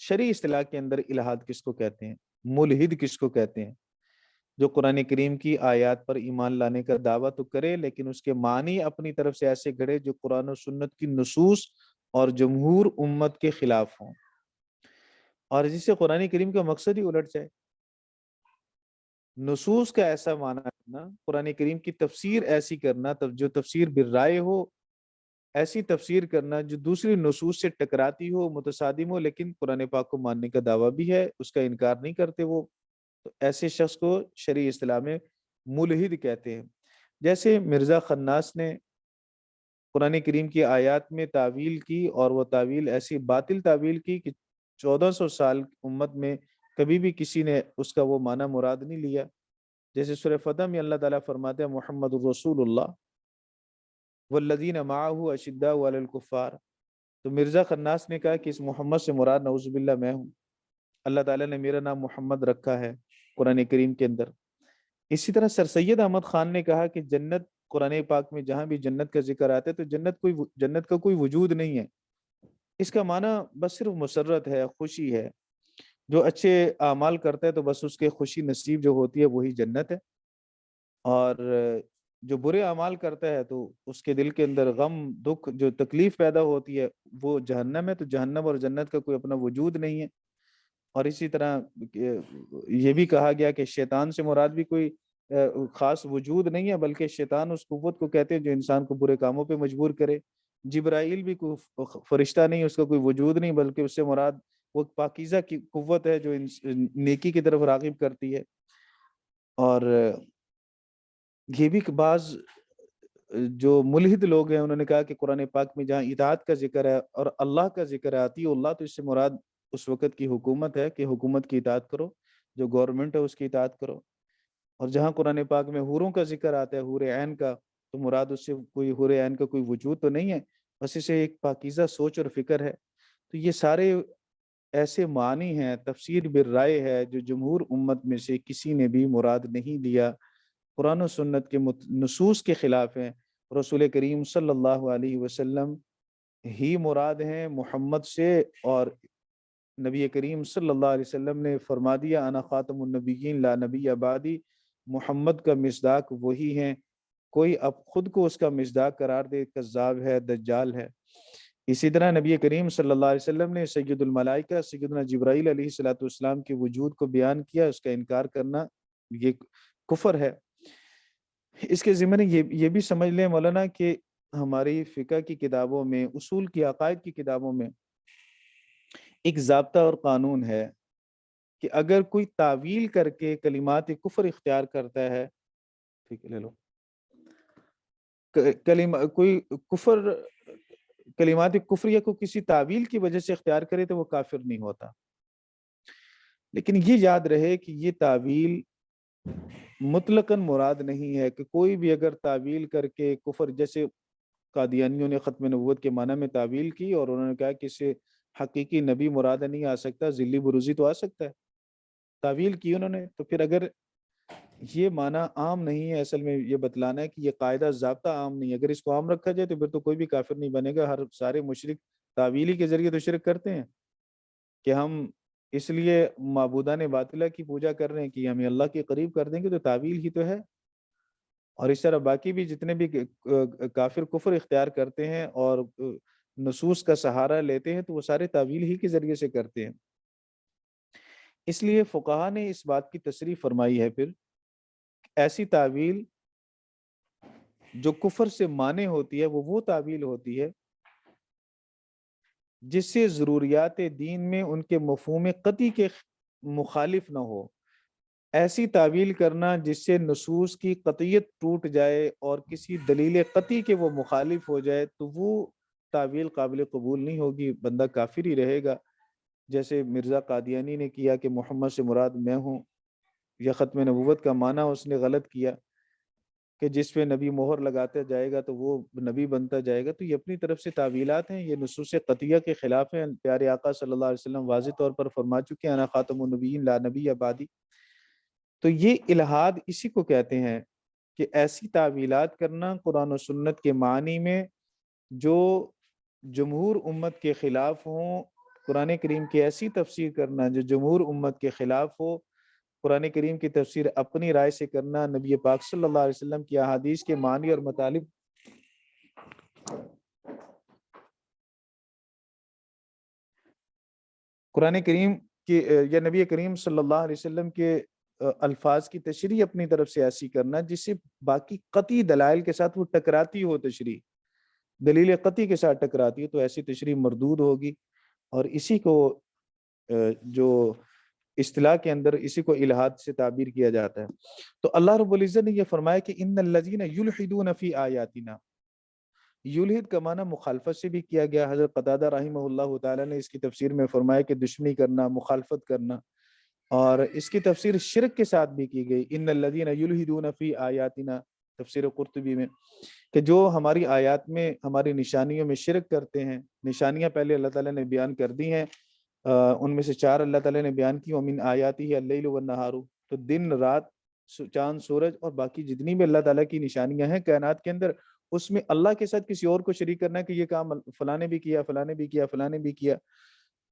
شرعی اصطلاح کے اندر الحاد کس کو کہتے ہیں، ملحد کس کو کہتے ہیں؟ جو قرآن کریم کی آیات پر ایمان لانے کا دعویٰ تو کرے لیکن اس کے معنی اپنی طرف سے ایسے گھڑے جو قرآن و سنت کی نصوص اور جمہور امت کے خلاف ہوں، اور جس سے قرآن کریم کا مقصد ہی الٹ جائے۔ نصوص کا ایسا معنی کرنا، قرآن کریم کی تفسیر ایسی کرنا، جو تفسیر بالرائے ہو، ایسی تفسیر کرنا جو دوسری نصوص سے ٹکراتی ہو، متصادم ہو، لیکن قرآن پاک کو ماننے کا دعویٰ بھی ہے، اس کا انکار نہیں کرتے وہ، تو ایسے شخص کو شرعی اصطلاح میں ملحد کہتے ہیں۔ جیسے مرزا خناس نے قرآن کریم کی آیات میں تعویل کی، اور وہ تعویل ایسی باطل تعویل کی کہ 1400 سال امت میں کبھی بھی کسی نے اس کا وہ معنی مراد نہیں لیا۔ جیسے سورہ فتح میں اللہ تعالیٰ فرماتے ہیں محمد الرسول اللہ والذین معہ اشداء علی الکفار، تو مرزا خناس نے کہا کہ اس محمد سے مراد نعوذ باللہ میں ہوں، اللہ تعالیٰ نے میرا نام محمد رکھا ہے قرآن کریم کے اندر۔ اسی طرح سر سید احمد خان نے کہا کہ جنت، قرآن پاک میں جہاں بھی جنت کا ذکر آتا ہے تو جنت کا کوئی وجود نہیں ہے، اس کا معنی بس صرف مسرت ہے، خوشی ہے، جو اچھے اعمال کرتا ہے تو بس اس کے خوشی نصیب جو ہوتی ہے وہی جنت ہے، اور جو برے اعمال کرتا ہے تو اس کے دل کے اندر غم، دکھ، جو تکلیف پیدا ہوتی ہے وہ جہنم ہے، تو جہنم اور جنت کا کوئی اپنا وجود نہیں ہے۔ اور اسی طرح یہ بھی کہا گیا کہ شیطان سے مراد بھی کوئی خاص وجود نہیں ہے، بلکہ شیطان اس قوت کو کہتے ہیں جو انسان کو برے کاموں پہ مجبور کرے۔ جبرائیل بھی کوئی فرشتہ نہیں، اس کا کوئی وجود نہیں، بلکہ اس سے مراد وہ پاکیزہ کی قوت ہے جو نیکی کی طرف راغب کرتی ہے۔ اور یہ بھی بعض جو ملحد لوگ ہیں انہوں نے کہا کہ قرآن پاک میں جہاں اطاعت کا ذکر ہے اور اللہ کا ذکر ہے، اطیعوا اللہ، تو اس سے مراد اس وقت کی حکومت ہے کہ حکومت کی اطاعت کرو، جو گورنمنٹ ہے اس کی اطاعت کرو۔ اور جہاں قرآن پاک میں حوروں کا ذکر آتا ہے، حور عین کا، تو مراد اس سے کوئی حور عین کا کوئی وجود تو نہیں ہے، بس اسے ایک پاکیزہ سوچ اور فکر ہے۔ تو یہ سارے ایسے معنی ہیں، تفسیر بالرائے ہے، جو جمہور امت میں سے کسی نے بھی مراد نہیں لیا، قرآن و سنت کے نصوص کے خلاف ہیں۔ رسول کریم صلی اللہ علیہ وسلم ہی مراد ہیں محمد سے، اور نبی کریم صلی اللہ علیہ وسلم نے فرما دیا انا خاتم النبیین لا نبی بعدی، محمد کا مصداق وہی ہیں، کوئی اب خود کو اس کا مصداق قرار دے کذاب ہے، دجال ہے۔ اسی طرح نبی کریم صلی اللہ علیہ وسلم نے سید الملائکہ سیدنا جبرائیل علیہ الصلوۃ والسلام کے وجود کو بیان کیا، اس کا انکار کرنا یہ کفر ہے۔ اس کے ضمن یہ بھی سمجھ لیں مولانا کہ ہماری فقہ کی کتابوں میں، اصول کی عقائد کی کتابوں میں ایک ضابطہ اور قانون ہے کہ اگر کوئی تعویل کر کے کلمات کفر اختیار کرتا ہے، ٹھیک ہے لے لو، کوئی کفر، کلمات کفریہ کو کسی تعویل کی وجہ سے اختیار کرے تو وہ کافر نہیں ہوتا، لیکن یہ یاد رہے کہ یہ تعویل مطلقاً مراد نہیں ہے کہ کوئی بھی اگر تعویل کر کے کفر، جیسے قادیانیوں نے ختم نبوت کے معنی میں تعویل کی اور انہوں نے کہا کہ اسے حقیقی نبی مراد نہیں آ سکتا، ذلی بروزی تو آ سکتا ہے، تعویل کی انہوں نے، تو پھر اگر یہ معنی عام نہیں ہے، اصل میں یہ بتلانا ہے کہ یہ قاعدہ ضابطہ عام نہیں ہے، اگر اس کو عام رکھا جائے تو پھر تو کوئی بھی کافر نہیں بنے گا۔ سارے مشرک تعویلی کے ذریعے تو شرک کرتے ہیں کہ ہم اس لیے معبودان باطلہ کی پوجا کر رہے ہیں کہ ہمیں اللہ کے قریب کر دیں گے، تو تعویل ہی تو ہے۔ اور اس طرح باقی بھی جتنے بھی کافر کفر اختیار کرتے ہیں اور نصوص کا سہارا لیتے ہیں تو وہ سارے تعویل ہی کے ذریعے سے کرتے ہیں۔ اس لیے فقہا نے اس بات کی تصریح فرمائی ہے پھر، ایسی تعویل جو کفر سے مانے ہوتی ہے وہ تعویل ہوتی ہے جس سے ضروریات دین میں ان کے مفہوم قطعی کے مخالف نہ ہو۔ ایسی تعویل کرنا جس سے نصوص کی قطعیت ٹوٹ جائے اور کسی دلیل قطعی کے وہ مخالف ہو جائے تو وہ تعویل قابل قبول نہیں ہوگی، بندہ کافر ہی رہے گا۔ جیسے مرزا قادیانی نے کیا کہ محمد سے مراد میں ہوں، یا ختم نبوت کا معنی اس نے غلط کیا کہ جس پہ نبی مہر لگاتا جائے گا تو وہ نبی بنتا جائے گا، تو یہ اپنی طرف سے تعویلات ہیں، یہ نصوص قطعیہ کے خلاف ہیں۔ پیارے آقا صلی اللہ علیہ وسلم واضح طور پر فرما چکے ہیں انا خاتم النبیین لا نبی بعدی۔ تو یہ الہاد اسی کو کہتے ہیں کہ ایسی تعویلات کرنا قرآن و سنت کے معنی میں جو جمہور امت کے خلاف ہوں، قرآن کریم کی ایسی تفسیر کرنا جو جمہور امت کے خلاف ہو، قرآن کریم کی تفسیر اپنی رائے سے کرنا، نبی پاک صلی اللہ علیہ وسلم کی احادیث کے معنی اور مطالب قرآن کریم کی یا نبی کریم صلی اللہ علیہ وسلم کے الفاظ کی تشریح اپنی طرف سے ایسی کرنا جس سے باقی قطعی دلائل کے ساتھ وہ ٹکراتی ہو تشریح، دلیل قطعی کے ساتھ ٹکراتی ہے تو ایسی تشریح مردود ہوگی، اور اسی کو جو اصطلاح کے اندر اسی کو الہاد سے تعبیر کیا جاتا ہے۔ تو اللہ رب العزت نے یہ فرمایا کہ ان الذین یلحدون فی آیاتنا، یلحد کا معنی مخالفت سے بھی کیا گیا۔ حضرت قتادہ رحمہ اللہ تعالیٰ نے اس کی تفسیر میں فرمایا کہ دشمنی کرنا، مخالفت کرنا، اور اس کی تفسیر شرک کے ساتھ بھی کی گئی، ان الذین یلحدون فی آیاتنا، تفسیر قرطبی میں، کہ جو ہماری آیات میں، ہماری نشانیوں میں شرک کرتے ہیں۔ نشانیاں پہلے اللہ تعالیٰ نے بیان کر دی ہیں، ان میں سے 4 اللہ تعالیٰ نے بیان کی، وَمِنْ آیَاتِهِ اللیل والنہار، تو دن رات، چاند سورج اور باقی جتنی بھی اللہ تعالیٰ کی نشانیاں ہیں کائنات کے اندر، اس میں اللہ کے ساتھ کسی اور کو شریک کرنا کہ یہ کام فلاں نے بھی کیا، فلاں نے بھی کیا، فلاں نے بھی کیا،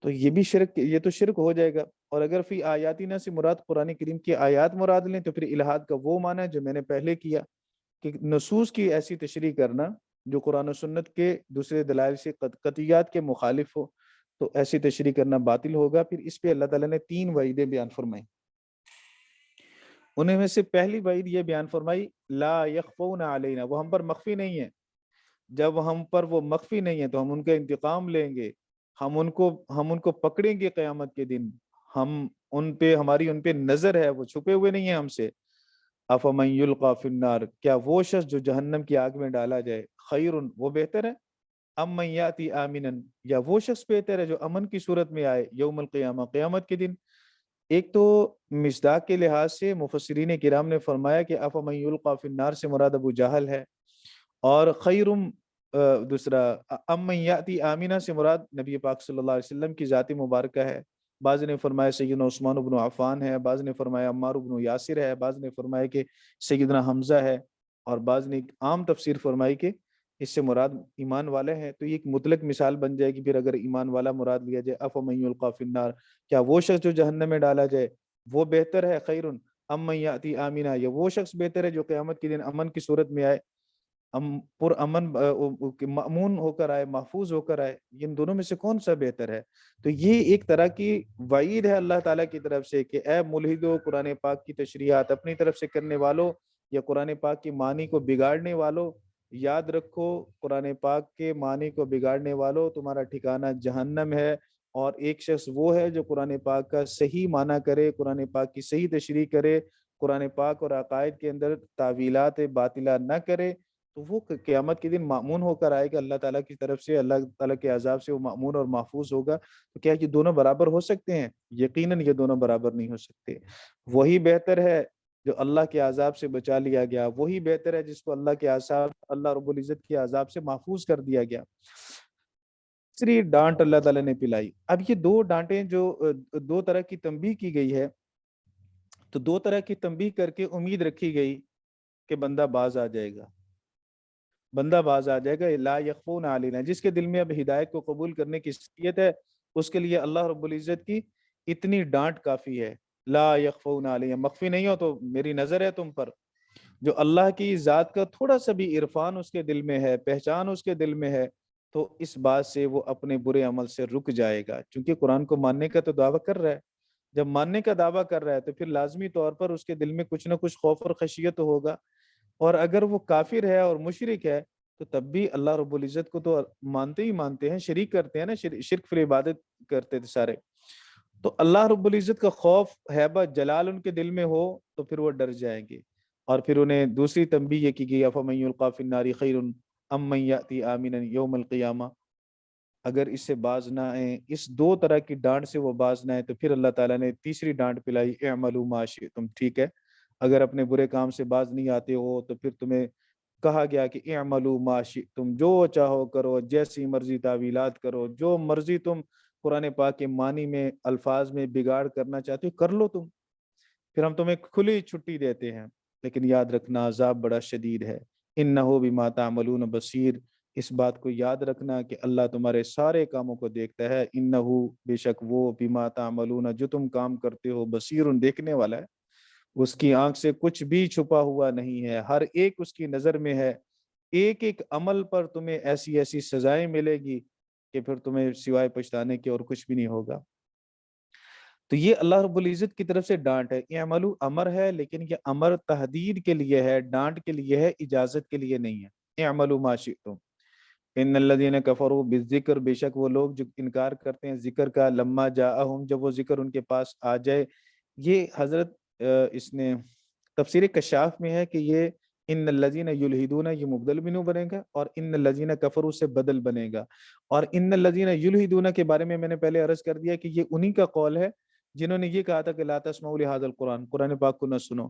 تو یہ بھی شرک، یہ تو شرک ہو جائے گا۔ اور اگر فی آیاتنا سے مراد قرآن کریم کی آیات مراد لیں تو پھر الہاد کا وہ معنی ہے جو میں نے پہلے کیا، کہ نصوص کی ایسی تشریح کرنا جو قرآن و سنت کے دوسرے دلائل سے قطعیات کے مخالف ہو، تو ایسی تشریح کرنا باطل ہوگا۔ پھر اس پہ اللہ تعالیٰ نے 3 وعیدیں بیان فرمائی، انہیں میں سے پہلی وعید یہ بیان فرمائی لا یخفون علینا، وہ ہم پر مخفی نہیں ہے، جب ہم پر وہ مخفی نہیں ہے تو ہم ان کا انتقام لیں گے، ہم ان کو پکڑیں گے قیامت کے دن، ہم ان پہ، ہماری ان پہ نظر ہے، وہ چھپے ہوئے نہیں ہیں ہم سے۔ افمن یلقی فی النار، کیا وہ شخص جو جہنم کی آگ میں ڈالا جائے، خیر، وہ بہتر ہے، ام من یاتی آمنا، یا وہ شخص بہتر ہے جو امن کی صورت میں آئے یوم القیامہ، قیامت کے دن۔ ایک تو مصداق کے لحاظ سے مفسرین کرام نے فرمایا کہ افمن یلقی فی النار سے مراد ابو جہل ہے، اور خیرم دوسرا ام من یاتی آمنا سے مراد نبی پاک صلی اللہ علیہ وسلم کی ذات مبارکہ ہے۔ بعض نے فرمایا سیدنا عثمان بن عفان ہے، بعض نے فرمایا عمار بن یاسر ہے، بعض نے فرمایا کہ سیدنا حمزہ ہے، اور بعض نے عام تفسیر فرمائی کہ اس سے مراد ایمان والے ہیں۔ تو یہ ایک مطلق مثال بن جائے گی پھر اگر ایمان والا مراد لیا جائے، افمن یلقی فی النار، کیا وہ شخص جو جہنم میں ڈالا جائے وہ بہتر ہے، خیر ام من یاتی آمنا، یا وہ شخص بہتر ہے جو قیامت کے دن امن کی صورت میں آئے، پر امن مأمون ہو کر آئے، محفوظ ہو کر آئے، ان دونوں میں سے کون سا بہتر ہے؟ تو یہ ایک طرح کی وعید ہے اللہ تعالیٰ کی طرف سے کہ اے ملحدو، قرآن پاک کی تشریحات اپنی طرف سے کرنے والوں یا قرآن پاک کی معنی کو بگاڑنے والوں، یاد رکھو قرآن پاک کے معنی کو بگاڑنے والوں، تمہارا ٹھکانہ جہنم ہے۔ اور ایک شخص وہ ہے جو قرآن پاک کا صحیح معنی کرے، قرآن پاک کی صحیح تشریح کرے، قرآن پاک اور عقائد کے اندر تعویلات باطلہ نہ کرے، تو وہ قیامت کے دن مأمون ہو کر آئے گا اللہ تعالیٰ کی طرف سے، اللہ تعالیٰ کے عذاب سے وہ مأمون اور محفوظ ہوگا۔ تو کیا یہ دونوں برابر ہو سکتے ہیں؟ یقیناً یہ دونوں برابر نہیں ہو سکتے۔ وہی بہتر ہے جو اللہ کے عذاب سے بچا لیا گیا، وہی بہتر ہے جس کو اللہ کے عذاب، اللہ رب العزت کے عذاب سے محفوظ کر دیا گیا۔ تیسری ڈانٹ اللہ تعالیٰ نے پلائی۔ اب یہ 2 ڈانٹیں جو 2 طرح کی تنبیہ کی گئی ہے، تو 2 طرح کی تنبیہ کر کے امید رکھی گئی کہ بندہ باز آ جائے گا، بندہ باز آ جائے گا۔ لا یخفون علینا، جس کے دل میں اب ہدایت کو قبول کرنے کی صلاحیت ہے، اس کے لیے اللہ رب العزت کی اتنی ڈانٹ کافی ہے۔ لا یخفون علینا، مخفی نہیں ہو تو میری نظر ہے تم پر۔ جو اللہ کی ذات کا تھوڑا سا بھی عرفان اس کے دل میں ہے، پہچان اس کے دل میں ہے، تو اس بات سے وہ اپنے برے عمل سے رک جائے گا، چونکہ قرآن کو ماننے کا تو دعویٰ کر رہا ہے۔ جب ماننے کا دعویٰ کر رہا ہے تو پھر لازمی طور پر اس کے دل میں کچھ نہ کچھ خوف اور خشیت ہوگا، اور اگر وہ کافر ہے اور مشرک ہے تو تب بھی اللہ رب العزت کو تو مانتے ہی مانتے ہیں، شریک کرتے ہیں نا، شرک فی عبادت کرتے تھے سارے۔ تو اللہ رب العزت کا خوف، ہیبت، جلال ان کے دل میں ہو تو پھر وہ ڈر جائیں گے۔ اور پھر انہیں دوسری تنبیہ یہ کی گئی افمن یلقی فی النار خیر ام من یاتی آمنا یوم القیامہ، اگر اس سے باز نہ آئیں، اس 2 طرح کی ڈانٹ سے وہ باز نہ آئیں، تو پھر اللہ تعالیٰ نے تیسری ڈانٹ پلائی اعملوا ما شئتم، ٹھیک ہے اگر اپنے برے کام سے باز نہیں آتے ہو تو پھر تمہیں کہا گیا کہ اعملوا ما شئتم، جو چاہو کرو، جیسی مرضی تعویلات کرو، جو مرضی تم قرآن پاک کے معنی میں، الفاظ میں بگاڑ کرنا چاہتے ہو کر لو تم، پھر ہم تمہیں کھلی چھٹی دیتے ہیں، لیکن یاد رکھنا عذاب بڑا شدید ہے۔ انہ بما تعملون بصیر، اس بات کو یاد رکھنا کہ اللہ تمہارے سارے کاموں کو دیکھتا ہے۔ انہ، بے شک وہ، بما تعملون، جو تم کام کرتے ہو، بصیر، دیکھنے والا ہے، اس کی آنکھ سے کچھ بھی چھپا ہوا نہیں ہے، ہر ایک اس کی نظر میں ہے۔ ایک ایک عمل پر تمہیں ایسی ایسی سزائیں ملے گی کہ پھر تمہیں سوائے پچھتانے کے اور کچھ بھی نہیں ہوگا۔ تو یہ اللہ رب العزت کی طرف سے ڈانٹ ہے۔ اعملوا امر ہے، لیکن یہ امر تحدید کے لیے ہے، ڈانٹ کے لیے ہے، اجازت کے لیے نہیں ہے۔ اعملوا ما شئتم، ان الذین کفروا بالذکر، بے شک وہ لوگ جو انکار کرتے ہیں ذکر کا، لما جاءہم، جب وہ ذکر ان کے پاس آ جائے. یہ حضرت اس نے تفسیر کشاف میں ہے کہ یہ ان الذین یلحدون یہ مبدل منہ بنے گا، اور ان الذین کفروا سے بدل بنے گا. اور ان الذین یلحدون کے بارے میں نے پہلے عرض کر دیا کہ یہ انہی کا قول ہے جنہوں نے یہ کہا تھا کہ لا تسمعوا لہذا القرآن، قرآن پاک کو نہ سنو.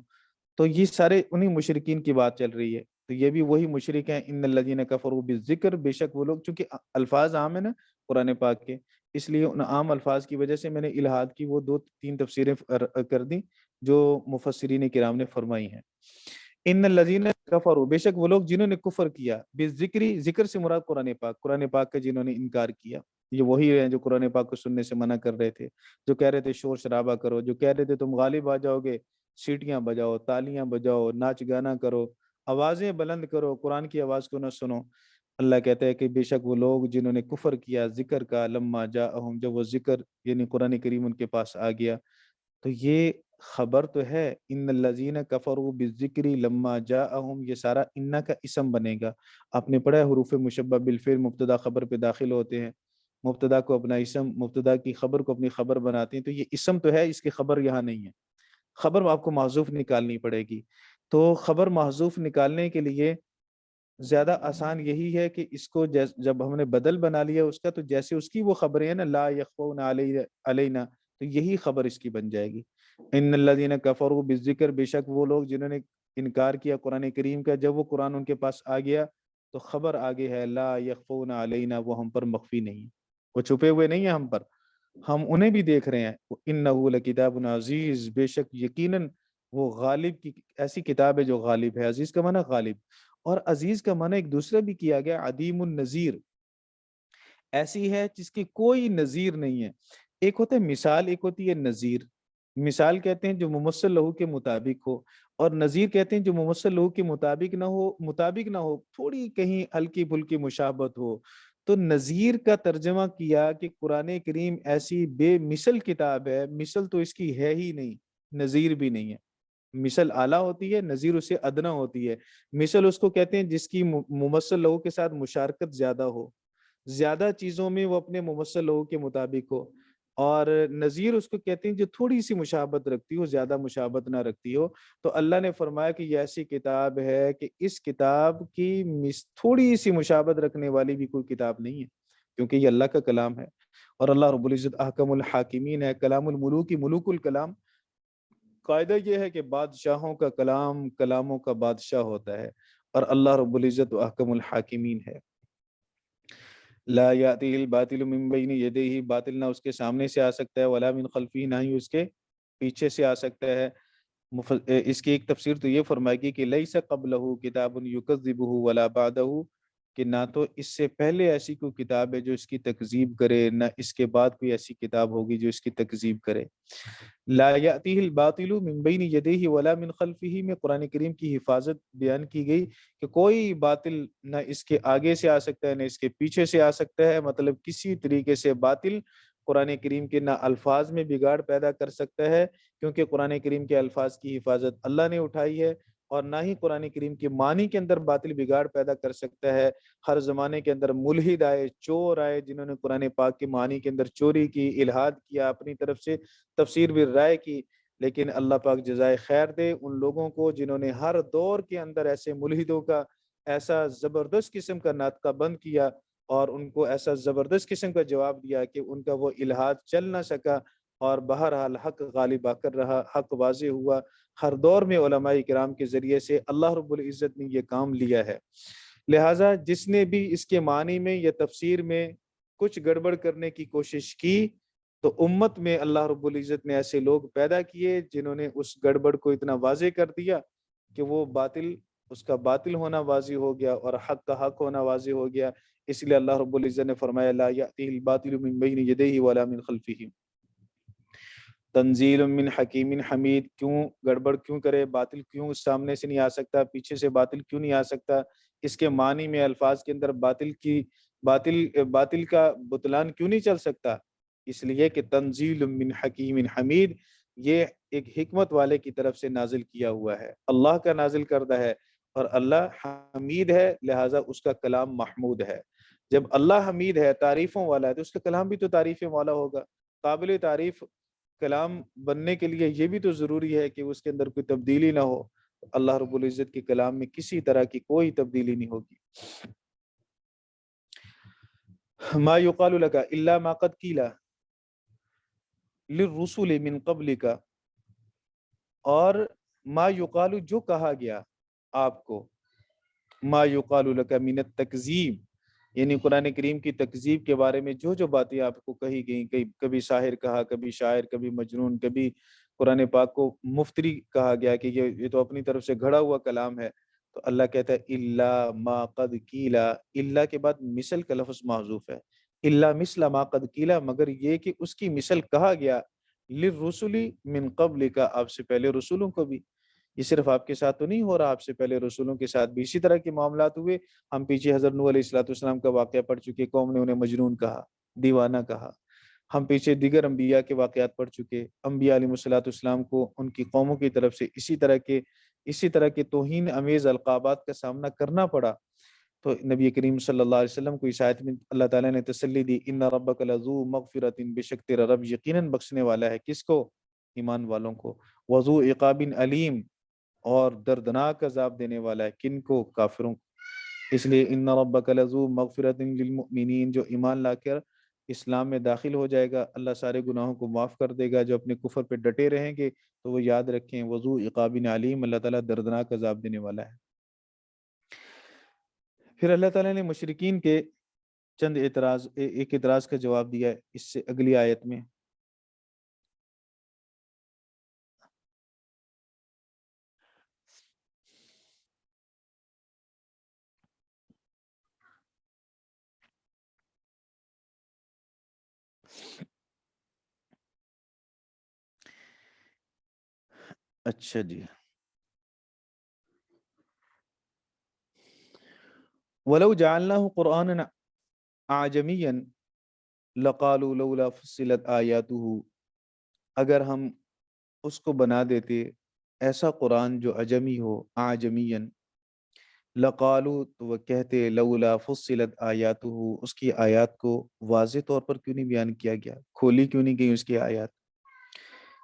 تو یہ سارے انہی مشرکین کی بات چل رہی ہے. تو یہ بھی وہی مشرک ہیں، ان الذین کفروا بالذکر، بے شک وہ لوگ، چونکہ الفاظ عام ہیں نا قرآن پاک کے، اس لیے ان عام الفاظ کی وجہ سے میں نے الہاد کی وہ 2-3 تفسیریں کر دی جو مفسرین کرام نے فرمائی ہیں. ان الذین کفروا، بے شک وہ لوگ جنہوں نے کفر کیا، بالذکری، ذکر سے مراد قرآن پاک کا جنہوں نے انکار کیا. یہ وہی ہیں جو قرآن پاک کو سننے سے منع کر رہے تھے، جو کہہ رہے تھے شور شرابہ کرو، جو کہہ رہے تھے تم غالب آ جاؤ گے، سیٹیاں بجاؤ، تالیاں بجاؤ، ناچ گانا کرو، آوازیں بلند کرو، قرآن کی آواز کو نہ سنو. اللہ کہتا ہے کہ بے شک وہ لوگ جنہوں نے کفر کیا ذکر کا، لما جاءہم، جب وہ ذکر یعنی قرآن کریم ان کے پاس آ گیا. تو یہ خبر تو ہے، ان الذین کفروا بالذکر لما جاءہم، یہ سارا انہ کا اسم بنے گا. آپ نے پڑھا ہے حروف مشبہ بالفعل مبتدا خبر پہ داخل ہوتے ہیں، مبتدا کو اپنا اسم، مبتدا کی خبر کو اپنی خبر بناتے ہیں. تو یہ اسم تو ہے، اس کی خبر یہاں نہیں ہے، خبر آپ کو محذوف نکالنی پڑے گی. تو خبر محذوف نکالنے کے لیے زیادہ آسان یہی ہے کہ اس کو جب ہم نے بدل بنا لیا اس کا، تو جیسے اس کی وہ خبریں ہیں نا، لا یخفون علینا، تو یہی خبر اس کی بن جائے گی. ان الذین کفروا بالذکر، بے شک وہ لوگ جنہوں نے انکار کیا قرآن کریم کا، جب وہ قرآن ان کے پاس آ گیا تو خبر آگے ہے، لا یخفون علینا، وہ ہم پر مخفی نہیں، وہ چھپے ہوئے نہیں ہیں ہم پر، ہم انہیں بھی دیکھ رہے ہیں. انہ لکتاب عزیز، بے شک یقیناً وہ غالب کی ایسی کتاب ہے جو غالب ہے. عزیز کا معنی غالب، اور عزیز کا معنی ایک دوسرا بھی کیا گیا، عدیم النظیر، ایسی ہے جس کی کوئی نظیر نہیں ہے. ایک ہوتا ہے مثال، ایک ہوتی ہے نظیر. مثال کہتے ہیں جو ممثل لہو کے مطابق ہو، اور نظیر کہتے ہیں جو ممثل لہو کے مطابق نہ ہو، تھوڑی کہیں ہلکی پھلکی مشابہت ہو. تو نظیر کا ترجمہ کیا کہ قرآن کریم ایسی بے مثل کتاب ہے، مثل تو اس کی ہے ہی نہیں، نظیر بھی نہیں ہے. مثل اعلیٰ ہوتی ہے، نظیر اسے ادنا ہوتی ہے. مثل اس کو کہتے ہیں جس کی ممثل لوگوں کے ساتھ مشارکت زیادہ ہو، زیادہ چیزوں میں وہ اپنے ممثل لوگوں کے مطابق ہو. اور نظیر اس کو کہتے ہیں جو تھوڑی سی مشابہت رکھتی ہو، زیادہ مشابہت نہ رکھتی ہو. تو اللہ نے فرمایا کہ یہ ایسی کتاب ہے کہ اس کتاب کی تھوڑی سی مشابہت رکھنے والی بھی کوئی کتاب نہیں ہے، کیونکہ یہ اللہ کا کلام ہے. اور اللہ رب العزت احکم الحاکمین ہے، کلام الملوک ملوک الکلام. قاعدہ یہ ہے کہ بادشاہوں کا کلام کلاموں کا بادشاہ ہوتا ہے، اور اللہ رب العزت احکم الحاکمین ہے. لا یاتی الباطل من بین یدیہ، باطل نہ اس کے سامنے سے آ سکتا ہے، ولا من خلفہ، نہ ہی اس کے پیچھے سے آ سکتا ہے. اس کی ایک تفسیر تو یہ فرمائے گی کہ لیس قبلہ کتاب یکذبہ ولا بعدہ، کہ نہ تو اس سے پہلے ایسی کوئی کتاب ہے جو اس کی تکذیب کرے، نہ اس کے بعد کوئی ایسی کتاب ہوگی جو اس کی تکذیب کرے. لا یأتیہ الباطل من بین یدیہ ولا من خلفہ میں قرآن کریم کی حفاظت بیان کی گئی کہ کوئی باطل نہ اس کے آگے سے آ سکتا ہے نہ اس کے پیچھے سے آ سکتا ہے. مطلب کسی طریقے سے باطل قرآن کریم کے نہ الفاظ میں بگاڑ پیدا کر سکتا ہے، کیونکہ قرآن کریم کے الفاظ کی حفاظت اللہ نے اٹھائی ہے، اور نہ ہی قرآن کریم کے معنی کے اندر باطل بگاڑ پیدا کر سکتا ہے. ہر زمانے کے اندر ملحد آئے، چور آئے، جنہوں نے قرآن پاک کے معنی کے اندر چوری کی، الحاد کیا، اپنی طرف سے تفسیر بھی رائے کی. لیکن اللہ پاک جزائے خیر دے ان لوگوں کو جنہوں نے ہر دور کے اندر ایسے ملحدوں کا ایسا زبردست قسم کا ناطقہ بند کیا، اور ان کو ایسا زبردست قسم کا جواب دیا کہ ان کا وہ الحاد چل نہ سکا، اور بہرحال حق غالب آ کر رہا، حق واضح ہوا. ہر دور میں علماء کرام کے ذریعے سے اللہ رب العزت نے یہ کام لیا ہے. لہٰذا جس نے بھی اس کے معنی میں یا تفسیر میں کچھ گڑبڑ کرنے کی کوشش کی، تو امت میں اللہ رب العزت نے ایسے لوگ پیدا کیے جنہوں نے اس گڑبڑ کو اتنا واضح کر دیا کہ وہ باطل، اس کا باطل ہونا واضح ہو گیا اور حق کا حق ہونا واضح ہو گیا. اس لیے اللہ رب العزت نے فرمایا لا یأتیہ الباطل من بین یدیہ ولا من خلفہ تنزیل من حکیم حمید. کیوں گڑبڑ کیوں کرے، باطل کیوں سامنے سے نہیں آ سکتا، پیچھے سے باطل کیوں نہیں آ سکتا، اس کے معنی میں الفاظ کے اندر باطل کا بطلان کیوں نہیں چل سکتا؟ اس لیے کہ تنزیل من حکیم حمید، یہ ایک حکمت والے کی طرف سے نازل کیا ہوا ہے، اللہ کا نازل کردہ ہے، اور اللہ حمید ہے، لہٰذا اس کا کلام محمود ہے. جب اللہ حمید ہے، تعریفوں والا ہے، تو اس کا کلام بھی تو تعریفیں والا ہوگا، قابل تعریف کلام بننے کے لیے یہ بھی تو ضروری ہے کہ اس کے اندر کوئی تبدیلی نہ ہو۔ اللہ رب العزت کے کلام میں کسی طرح کی کوئی تبدیلی نہیں ہوگی۔ ما یقال لک الا ما قد قیل للرسل من قبلک، اور ما یقال جو کہا گیا آپ کو، ما یقال لک من التکذیب، یعنی قرآن کریم کی تکذیب کے بارے میں جو جو باتیں آپ کو کہی گئیں، کبھی ساحر کہا، کبھی شاعر، کبھی مجنون، کبھی قرآن پاک کو مفتری کہا گیا کہ یہ تو اپنی طرف سے گھڑا ہوا کلام ہے، تو اللہ کہتا ہے الا ما قد قیلا، الا کے بعد مثل کا لفظ محذوف ہے، الا مثل ما قد قیلا، مگر یہ کہ اس کی مثل کہا گیا للرسل من قبل کا، آپ سے پہلے رسولوں کو بھی۔ یہ صرف آپ کے ساتھ تو نہیں ہو رہا، آپ سے پہلے رسولوں کے ساتھ بھی اسی طرح کے معاملات ہوئے۔ ہم پیچھے حضرت نوح علیہ الصلوۃ والسلام کا واقعہ پڑھ چکے، قوم نے انہیں مجنون کہا، دیوانہ کہا۔ ہم پیچھے دیگر انبیاء کے واقعات پڑھ چکے، انبیاء علیہ الصلوۃ والسلام کو ان کی قوموں کی طرف سے اسی طرح کے توہین امیز القابات کا سامنا کرنا پڑا۔ تو نبی کریم صلی اللہ علیہ وسلم کو اس آیت میں اللہ تعالیٰ نے تسلی دی، ان ربک لذو مغفرۃ، بے شک تیرا رب یقیناً بخشنے والا ہے، کس کو؟ ایمان والوں کو، وذو عقاب علیم، اور دردناک عذاب دینے والا ہے، کن کو؟ کافروں کو۔ اس لیے ان ربک لذو مغفرۃ للمؤمنین، جو ایمان لا کر اسلام میں داخل ہو جائے گا اللہ سارے گناہوں کو معاف کر دے گا، جو اپنے کفر پہ ڈٹے رہیں گے تو وہ یاد رکھیں وذو عقاب علیم، اللہ تعالیٰ دردناک عذاب دینے والا ہے۔ پھر اللہ تعالیٰ نے مشرکین کے چند ایک اعتراض کا جواب دیا ہے اس سے اگلی آیت میں۔ اچھا جی، وَلَوْ جَعَلْنَاهُ قُرْآنًا عَجَمِيًّا لَقَالُوا لَوْلَا فُصِّلَتْ آيَاتُهُ، اگر ہم اس کو بنا دیتے ایسا قرآن جو عجمی ہو، عجمیًا، لقالو، تو وہ کہتے لولا فصلت آیاتہ، اس کی آیات کو واضح طور پر کیوں نہیں بیان کیا گیا، کھولی کیوں نہیں گئی اس کی آیات۔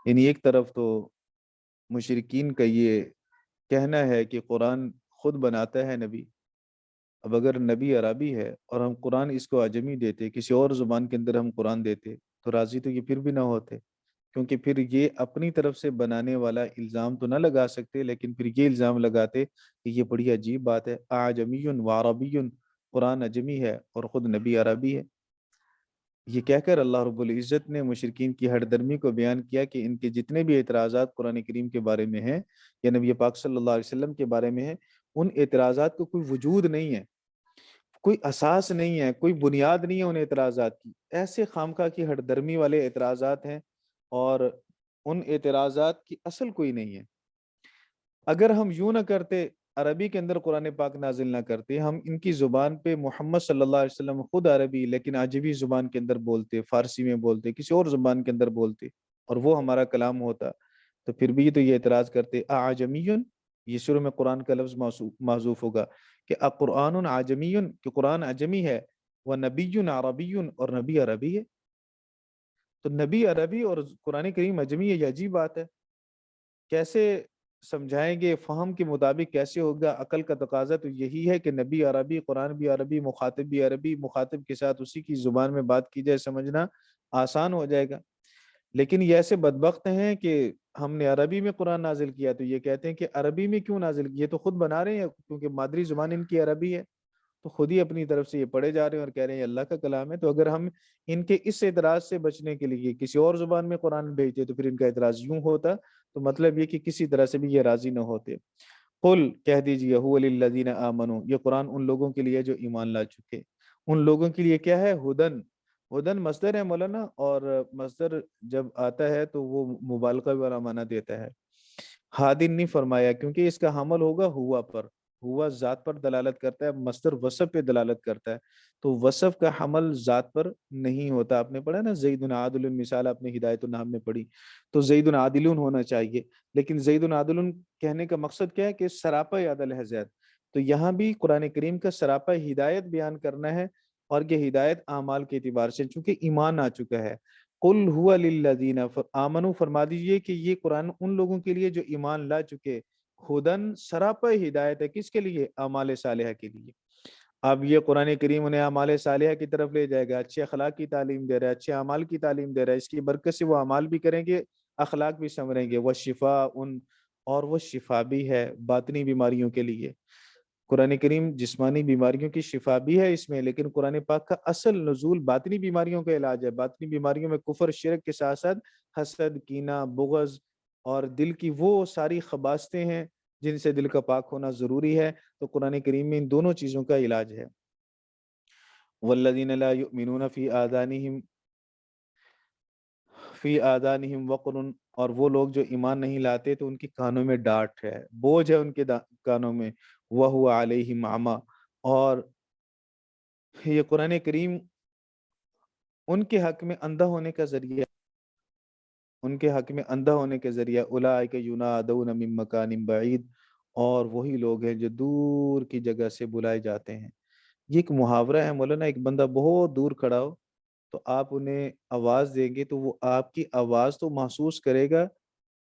یعنی ایک طرف تو مشرکین کا یہ کہنا ہے کہ قرآن خود بناتا ہے نبی، اب اگر نبی عربی ہے اور ہم قرآن اس کو عجمی دیتے، کسی اور زبان کے اندر ہم قرآن دیتے، تو راضی تو یہ پھر بھی نہ ہوتے، کیونکہ پھر یہ اپنی طرف سے بنانے والا الزام تو نہ لگا سکتے، لیکن پھر یہ الزام لگاتے کہ یہ بڑی عجیب بات ہے، اعجمی و عربی، قرآن عجمی ہے اور خود نبی عربی ہے۔ یہ کہہ کر اللہ رب العزت نے مشرکین کی ہٹ درمی کو بیان کیا کہ ان کے جتنے بھی اعتراضات قرآن کریم کے بارے میں ہیں یا نبی پاک صلی اللہ علیہ وسلم کے بارے میں ہیں، ان اعتراضات کو کوئی وجود نہیں ہے، کوئی اساس نہیں ہے، کوئی بنیاد نہیں ہے ان اعتراضات کی، ایسے خامخواہ کی ہٹ درمی والے اعتراضات ہیں، اور ان اعتراضات کی اصل کوئی نہیں ہے۔ اگر ہم یوں نہ کرتے، عربی کے اندر قرآن پاک نازل نہ کرتے، ہم ان کی زبان پہ محمد صلی اللہ علیہ وسلم خود عربی لیکن عجمی زبان کے اندر بولتے، فارسی میں بولتے، کسی اور زبان کے اندر بولتے، اور وہ ہمارا کلام ہوتا، تو پھر بھی تو یہ اعتراض کرتے اعجمی، یہ شروع میں قرآن کا لفظ محذوف ہوگا کہ قرآن عجمی، کہ قرآن عجمی ہے، وہ نبی عربی، اور نبی عربی ہے، تو نبی عربی اور قرآن کریم عجمی ہے، یہ عجیب بات ہے، کیسے سمجھائیں گے؟ فہم کے مطابق کیسے ہوگا؟ عقل کا تقاضا تو یہی ہے کہ نبی عربی، قرآن بھی عربی، مخاطب بھی عربی، مخاطب کے ساتھ اسی کی زبان میں بات کی جائے، سمجھنا آسان ہو جائے گا۔ لیکن یہ ایسے بدبخت ہیں کہ ہم نے عربی میں قرآن نازل کیا تو یہ کہتے ہیں کہ عربی میں کیوں نازل کیا، یہ تو خود بنا رہے ہیں کیونکہ مادری زبان ان کی عربی ہے، تو خود ہی اپنی طرف سے یہ پڑھے جا رہے ہیں اور کہہ رہے ہیں یہ اللہ کا کلام ہے۔ تو اگر ہم ان کے اس اعتراض سے بچنے کے لیے کسی اور زبان میں قرآن بھیجتے تو پھر ان کا اعتراض یوں ہوتا، تو مطلب یہ کہ کسی طرح سے بھی یہ راضی نہ ہوتے۔ قل، کہہ دیجیے، هو للذین آمنوا، یہ قرآن ان لوگوں کے لیے جو ایمان لا چکے، ان لوگوں کے لیے کیا ہے؟ ہدن، ہدن مصدر ہے مولانا، اور مصدر جب آتا ہے تو وہ مبالغہ والا معنی دیتا ہے، ہادن نہیں فرمایا کیونکہ اس کا حمل ہوگا ہوا پر، ہوا ذات پر دلالت کرتا ہے، مصدر وصف پہ دلالت کرتا ہے، تو وصف کا حمل ذات پر نہیں ہوتا۔ آپ نے پڑھا نا زید عادل، مثال آپ نے ہدایت النحو میں پڑھی، تو زید عادل ہونا چاہیے، لیکن زید عادل کہنے کا مقصد کیا ہے کہ سراپا عدل ہے زید، تو یہاں بھی قرآن کریم کا سراپا ہدایت بیان کرنا ہے، اور یہ ہدایت اعمال کے اعتبار سے چونکہ ایمان آ چکا ہے. قل هو للذین آمنوا، فرما دیجئے کہ یہ قرآن ان لوگوں کے لیے جو ایمان لا چکے، ہدن سراپا ہدایت ہے. کس کے لیے؟ اعمال صالحہ کے لیے. اب یہ قرآن کریم انہیں اعمال صالحہ کی طرف لے جائے گا، اچھے اخلاق کی تعلیم دے رہا ہے، اچھے اعمال کی تعلیم دے رہا ہے. اس کی برکت سے وہ اعمال بھی کریں گے، اخلاق بھی سنوریں گے. وہ شفا اور وہ شفا بھی ہے باطنی بیماریوں کے لیے. قرآن کریم جسمانی بیماریوں کی شفا بھی ہے اس میں، لیکن قرآن پاک کا اصل نزول باطنی بیماریوں کا علاج ہے. باطنی بیماریوں میں کفر شرک کے ساتھ ساتھ حسد، کینہ، بغض اور دل کی وہ ساری خباثتیں ہیں جن سے دل کا پاک ہونا ضروری ہے. تو قرآن کریم میں ان دونوں چیزوں کا علاج ہے. والذین لا یؤمنون فی آذانہم وقر، اور وہ لوگ جو ایمان نہیں لاتے تو ان کی کانوں میں ڈانٹ ہے، بوجھ ہے ان کے کانوں میں. وَهُوَ عَلَيْهِمْ عَمًى، اور یہ قرآن کریم ان کے حق میں اندھا ہونے کا ذریعہ، ان کے حق میں اندھا ہونے کے ذریعہ. اولئک ینادون من مکان بعید، اور وہی لوگ ہیں جو دور کی جگہ سے بلائے جاتے ہیں. یہ ایک محاورہ ہے مولانا. ایک بندہ بہت دور کھڑا ہو تو آپ انہیں آواز دیں گے تو وہ آپ کی آواز تو محسوس کرے گا،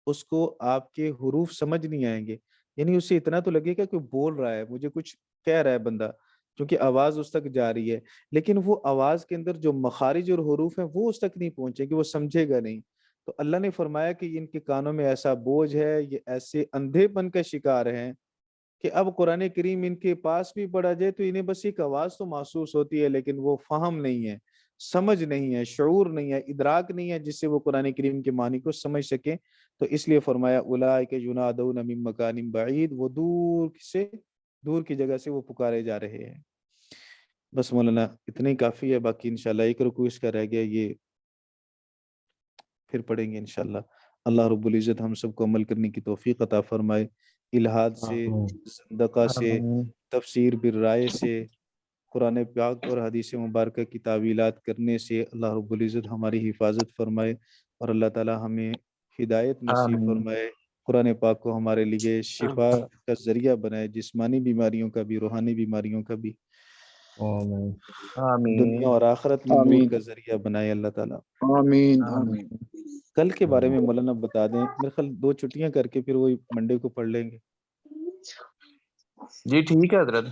اس کو آپ کے حروف سمجھ نہیں آئیں گے. یعنی اسے اتنا تو لگے گا کہ بول رہا ہے، مجھے کچھ کہہ رہا ہے بندہ، کیونکہ آواز اس تک جا رہی ہے. لیکن وہ آواز کے اندر جو مخارج اور حروف ہیں وہ اس تک نہیں پہنچے گی، وہ سمجھے گا نہیں. تو اللہ نے فرمایا کہ ان کے کانوں میں ایسا بوجھ ہے، یہ ایسے اندھے پن کا شکار ہیں کہ اب قرآن کریم ان کے پاس بھی پڑھا جائے تو انہیں بس ایک آواز تو محسوس ہوتی ہے، لیکن وہ فہم نہیں ہے، سمجھ نہیں ہے، شعور نہیں ہے، ادراک نہیں ہے جس سے وہ قرآن کریم کے معنی کو سمجھ سکیں. تو اس لیے فرمایا اولئک ینادون من مکان بعید، وہ دور کی جگہ سے وہ پکارے جا رہے ہیں. بس مولانا اتنا ہی کافی ہے، باقی انشاءاللہ ایک رکوع اس کا رہ گیا، یہ پھر پڑھیں گے انشاءاللہ. اللہ رب العزت ہم سب کو عمل کرنے کی توفیق عطا فرمائے. الہاد سے، زندقہ سے، تفسیر بالرائے سے، قرآن پاک اور حدیث مبارکہ کی تعویلات کرنے سے اللہ رب العزت ہماری حفاظت فرمائے، اور اللہ تعالی ہمیں ہدایت نصیب فرمائے. قرآن پاک کو ہمارے لیے شفا کا ذریعہ بنائے، جسمانی بیماریوں کا بھی، روحانی بیماریوں کا بھی، دنیا اور آخرت میں نور کا ذریعہ بنائے اللہ تعالیٰ. آمین آمین. کل کے بارے میں مولانا بتا دیں، میرے خیال 2 چھٹیاں کر کے پھر وہی منڈے کو پڑھ لیں گے. جی ٹھیک ہے حضرت.